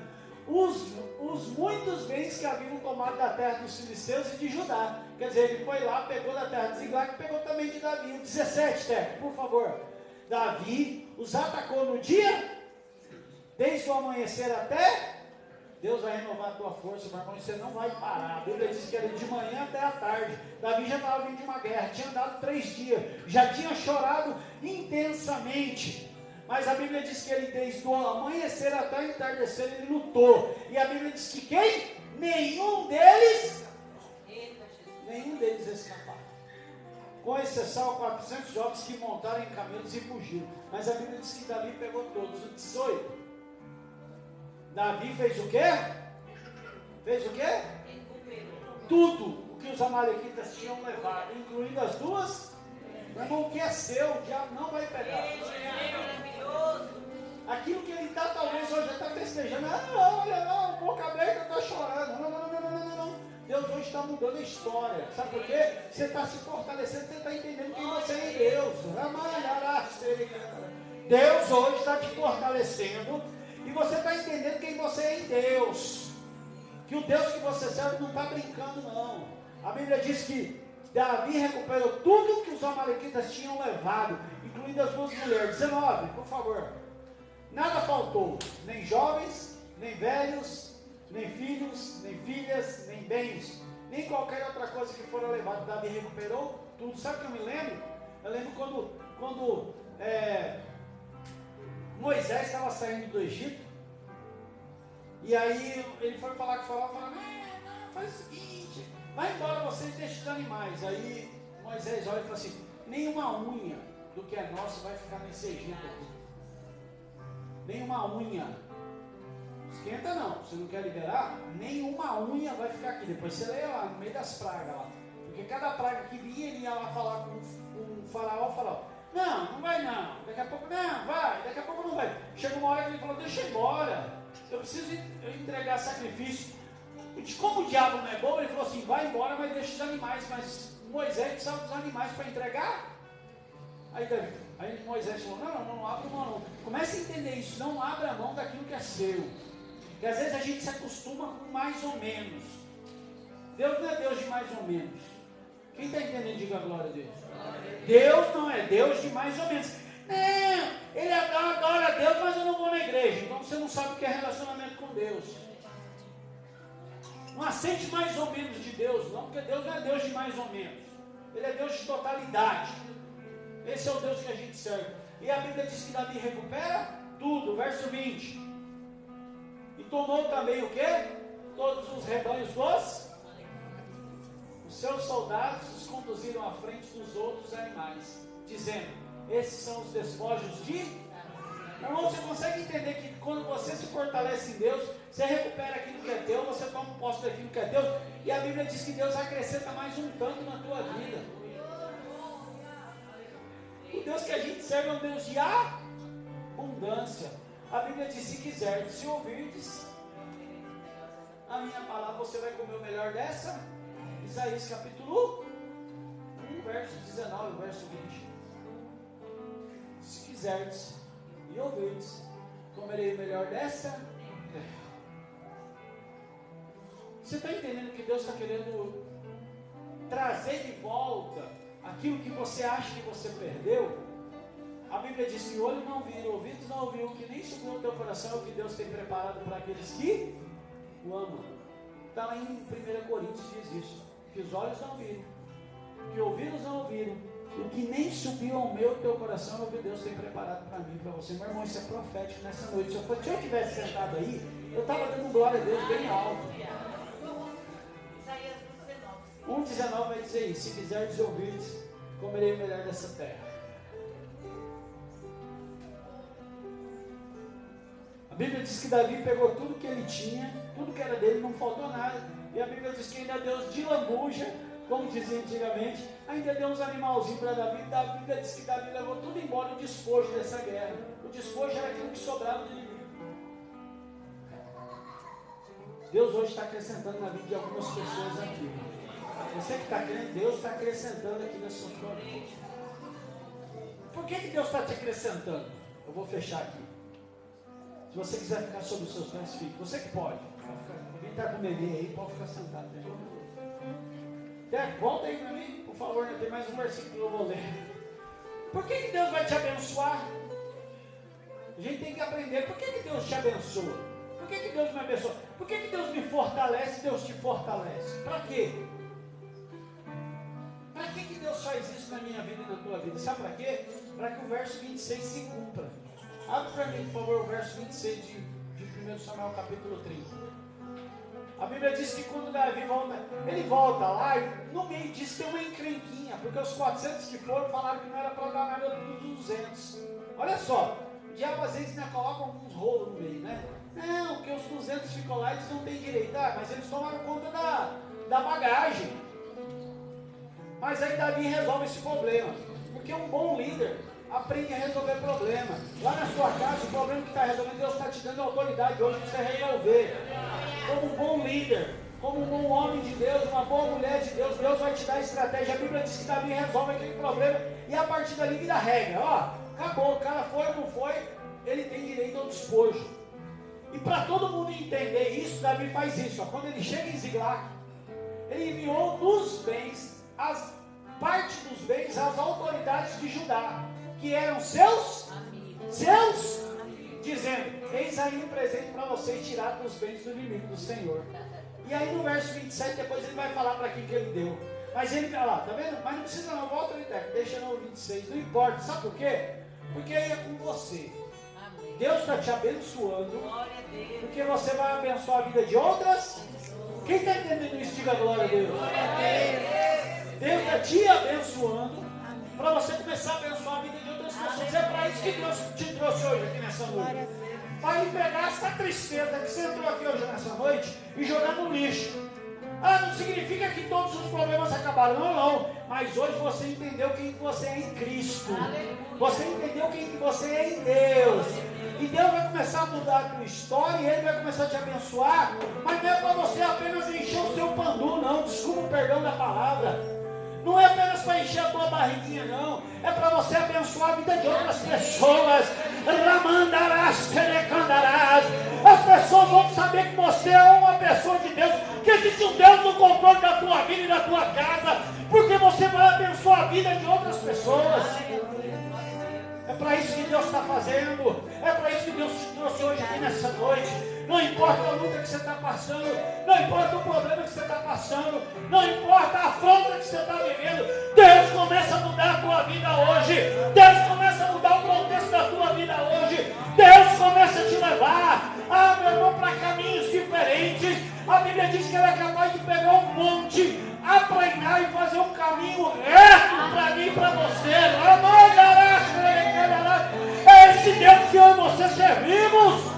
os muitos bens que haviam tomado da terra dos filisteus e de Judá. Quer dizer, ele foi lá, pegou da terra de Ziglag e pegou também de Davi. 17, Teco, por favor. Davi os atacou no dia, desde o amanhecer até... Deus vai renovar a tua força, meu irmão, e você não vai parar. A Bíblia diz que era de manhã até a tarde. Davi já estava vindo de uma guerra, tinha andado 3 dias, já tinha chorado intensamente. Mas a Bíblia diz que ele, desde o amanhecer até o entardecer, ele lutou. E a Bíblia diz que quem? Nenhum deles escaparam. Com exceção a 400 jovens que montaram em camelos e fugiram. Mas a Bíblia diz que Davi pegou todos. O 18. Davi fez o quê? Fez o quê? Tudo o que os amalequitas tinham levado, incluindo as duas. Meu irmão, o que é seu, o diabo não vai pegar. Aquilo que ele está, talvez hoje está festejando. Ah, não, olha não, boca aberta está chorando. Não. Deus hoje está mudando a história. Sabe por quê? Você está se fortalecendo, você está entendendo quem você é em Deus. Deus hoje está te fortalecendo. E você está entendendo quem você é em Deus. Que o Deus que você serve não está brincando, não. A Bíblia diz que Davi recuperou tudo que os amalequitas tinham levado, incluindo as 2 mulheres. 19, por favor. Nada faltou, nem jovens, nem velhos, nem filhos, nem filhas, nem bens, nem qualquer outra coisa que fora levada. Davi recuperou tudo. Sabe o que eu me lembro? Eu lembro quando Moisés estava saindo do Egito, e aí ele foi falar com o faraó, falando, não, faz o seguinte, vai embora vocês e deixa os animais. Aí Moisés olha e fala assim, nenhuma unha do que é nosso vai ficar nesse Egito aqui. Nenhuma unha. Esquenta não, você não quer liberar? Nenhuma unha vai ficar aqui. Depois você lê lá, no meio das pragas lá. Porque cada praga que vinha, ele ia lá falar com o faraó, não vai não, daqui a pouco não, vai, daqui a pouco não vai. Chegou uma hora que ele falou, deixa eu ir embora, eu preciso entregar sacrifício. Como o diabo não é bom, ele falou assim, vai embora, mas deixa os animais. Mas Moisés precisava dos animais para entregar. Aí Moisés falou, não abra mão não. Comece a entender isso, não abra mão daquilo que é seu. Porque às vezes a gente se acostuma com mais ou menos. Deus não é Deus de mais ou menos. Quem está entendendo, diga a glória a Deus. Deus não é Deus de mais ou menos. Não, ele adora a Deus, mas eu não vou na igreja. Então você não sabe o que é relacionamento com Deus. Não aceite mais ou menos de Deus, não, porque Deus não é Deus de mais ou menos. Ele é Deus de totalidade. Esse é o Deus que a gente serve. E a Bíblia diz que Davi recupera tudo, verso 20. E tomou também o quê? Todos os rebanhos os seus soldados os conduziram à frente dos outros animais, dizendo, esses são os despojos de... Meu irmão, você consegue entender que quando você se fortalece em Deus, você recupera aquilo que é teu, você toma posse daquilo que é Deus, e a Bíblia diz que Deus acrescenta mais um tanto na tua vida. O Deus que a gente serve é um Deus de abundância. A Bíblia diz, se quiserdes, se ouvirdes a minha palavra, você vai comer o melhor dessa. Isaías capítulo 1, verso 19, verso 20. Se quiserdes e ouvirdes, comerei o melhor dessa terra. Você está entendendo que Deus está querendo trazer de volta aquilo que você acha que você perdeu? A Bíblia diz que olho não viu, ouvidos não ouviu, que nem subiu no teu coração o que Deus tem preparado para aqueles que o amam. Está lá em 1 Coríntios diz isso, que os olhos não viram, que ouvidos não ouviram, o que nem subiu ao meu teu coração é o que Deus tem preparado para mim, para você. Meu irmão, isso é profético nessa noite. Se eu tivesse sentado aí, eu estava dando glória a Deus bem alto. 1,19 vai dizer isso: se quiseres ouvir, comerei o melhor dessa terra. A Bíblia diz que Davi pegou tudo que ele tinha, tudo que era dele, não faltou nada. E a Bíblia diz que ainda deu de lambuja, como dizia antigamente, ainda deu uns animalzinhos para Davi. A Bíblia diz que Davi levou tudo embora, o despojo dessa guerra. O despojo era aquilo que sobrava do inimigo. Deus hoje está acrescentando na vida de algumas pessoas aqui. Você que está crendo, Deus está acrescentando aqui nessa sua vida. Por que Deus está te acrescentando? Eu vou fechar aqui. Se você quiser ficar sobre os seus pés, fique. Você que pode. Quem está com o bebê aí, pode ficar sentado. Volta aí para mim, por favor. Tem mais um versículo que eu vou ler. Por que Deus vai te abençoar? A gente tem que aprender. Por que Deus te abençoa? Por que Deus me abençoa? Por que Deus me fortalece e Deus te fortalece? Para quê? Para que Deus faz isso na minha vida e na tua vida? Sabe para quê? Para que o verso 26 se cumpra. Abre para mim, por favor, o verso 26 de 1 Samuel, capítulo 30. A Bíblia diz que quando Davi volta, ele volta lá e no meio disso tem uma encrenquinha, porque os 400 que foram falaram que não era para dar nada dos 200. Olha só, o diabo às vezes ainda coloca alguns rolos no meio, né? Não, porque os 200 ficam lá, eles não têm direito, mas eles tomaram conta da bagagem. Mas aí Davi resolve esse problema, porque um bom líder aprende a resolver problema. Lá na sua casa, o problema que está resolvendo, Deus está te dando autoridade hoje para você resolver. Como um bom líder, como um bom homem de Deus, uma boa mulher de Deus, Deus vai te dar estratégia. A Bíblia diz que Davi resolve aquele problema e a partir dali vira regra. Acabou, o cara foi ou não foi, ele tem direito ao despojo. E para todo mundo entender isso, Davi faz isso. Quando ele chega em Ziglag, ele enviou dos bens, parte dos bens às autoridades de Judá, que eram seus, dizendo: eis aí um presente para vocês tirar dos bens do inimigo do Senhor. E aí no verso 27, depois ele vai falar para quem que ele deu. Mas ele vai lá, tá vendo? Mas não precisa não, volta ali, deixa no 26, não importa, sabe por quê? Porque aí é com você. Deus está te abençoando, porque você vai abençoar a vida de outras. Quem está entendendo isso, diga glória a Deus. Deus está te abençoando para você começar a abençoar a vida de outras pessoas. É para isso que Deus te trouxe hoje aqui nessa noite. Vai pegar essa tristeza que você entrou aqui hoje nessa noite e jogar no lixo. Não significa que todos os problemas acabaram, não. Mas hoje você entendeu quem você é em Cristo. Você entendeu quem você é em Deus. E Deus vai começar a mudar a tua história e Ele vai começar a te abençoar. Mas não é para você apenas encher o seu pandu, não. Desculpa o perdão da palavra. Não é apenas para encher a tua barriguinha, não. É para você abençoar a vida de outras pessoas. As pessoas vão saber que você é uma pessoa de Deus, que existe um Deus no controle da tua vida e da tua casa, porque você vai abençoar a vida de outras pessoas. É para isso que Deus está fazendo. É para isso que Deus te trouxe hoje aqui nessa noite. Não importa a luta que você está passando, não importa o problema que você está passando, não importa a afronta que você está vivendo, Deus começa a mudar a tua vida hoje. Deus começa a mudar o contexto da tua vida hoje. Deus começa a te levar, meu irmão, para caminhos diferentes. A Bíblia diz que Ele é capaz de pegar um monte, aplainar e fazer um caminho reto para mim e para você. É esse Deus que eu e você servimos.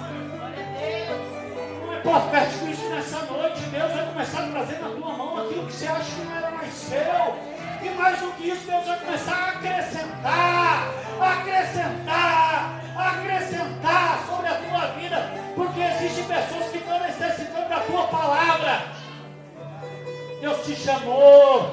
Profético isso nessa noite. Deus vai começar a trazer na tua mão aquilo que você acha que não era mais seu. E mais do que isso, Deus vai começar a acrescentar sobre a tua vida. Porque existem pessoas que estão necessitando da tua palavra. Deus te chamou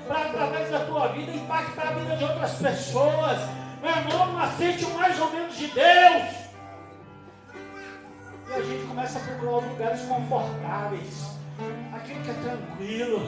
para, através da tua vida, impactar a vida de outras pessoas. Meu irmão, não aceite o mais ou menos de Deus. E a gente começa a procurar lugares confortáveis, aquilo que é tranquilo,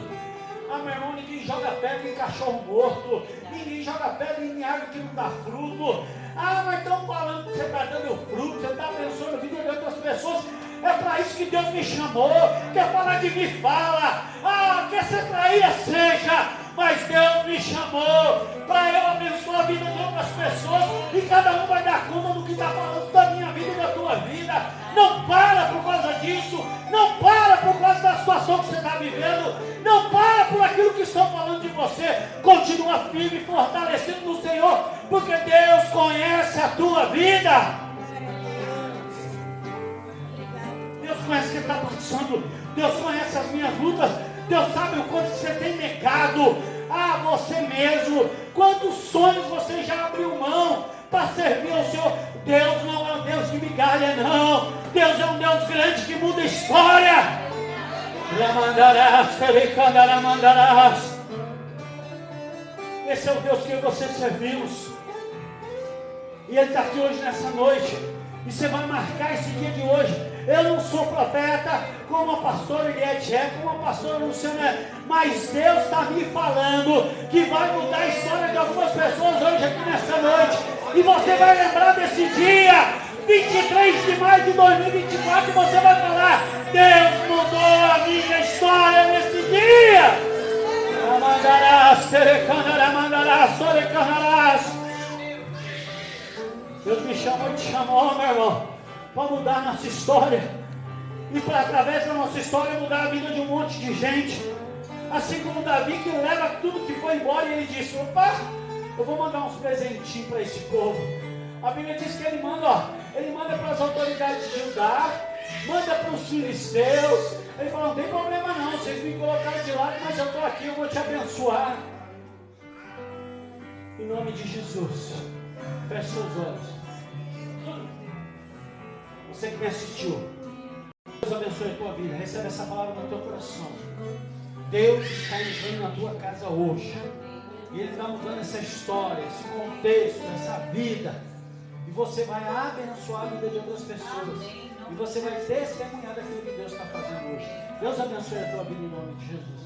Ah, meu irmão, ninguém joga pedra em cachorro morto. Ninguém joga pedra em árvore que não dá fruto. Ah, mas estão falando que você está dando fruto, você está abençoando a vida de outras pessoas. É para isso que Deus me chamou. Quer falar de mim, fala. Ah, quer ser traíra, seja. Mas Deus me chamou para eu abençoar a vida de outras pessoas. E cada um vai dar conta do que está falando da minha vida e da tua vida. Não para por causa disso. Não para por causa da situação que você está vivendo. Não para por aquilo que estão falando de você. Continua firme e fortalecido no Senhor. Porque Deus conhece a tua vida. Deus conhece quem está passando. Deus conhece as minhas lutas. Deus sabe o quanto você tem negado a você mesmo. Quantos sonhos você já abriu mão para servir ao Senhor. Deus não é um Deus de migalha, não. Deus é um Deus grande que muda a história. Esse é o Deus que você servimos. E Ele está aqui hoje nessa noite. E você vai marcar esse dia de hoje. Eu não sou profeta, como a pastora Eliette é, como a pastora Luciana é, mas Deus está me falando que vai mudar a história de algumas pessoas hoje aqui nessa noite. E você vai lembrar desse dia, 23 de maio de 2024, e você vai falar: Deus mudou a minha história nesse dia. Deus me chamou e te chamou, meu irmão, para mudar a nossa história. E para, através da nossa história, mudar a vida de um monte de gente. Assim como Davi, que leva tudo que foi embora, e ele disse: opa, eu vou mandar uns presentinhos para esse povo. A Bíblia diz que ele manda para as autoridades de Judá, manda para os filisteus. Ele fala: não tem problema não, vocês me colocaram de lado, mas eu estou aqui, eu vou te abençoar. Em nome de Jesus, feche seus olhos. Você que me assistiu, Deus abençoe a tua vida. Recebe essa palavra no teu coração. Deus está entrando na tua casa hoje. E Ele está mudando essa história, esse contexto, essa vida. E você vai abençoar a vida de outras pessoas. E você vai testemunhar daquilo que Deus está fazendo hoje. Deus abençoe a tua vida em nome de Jesus.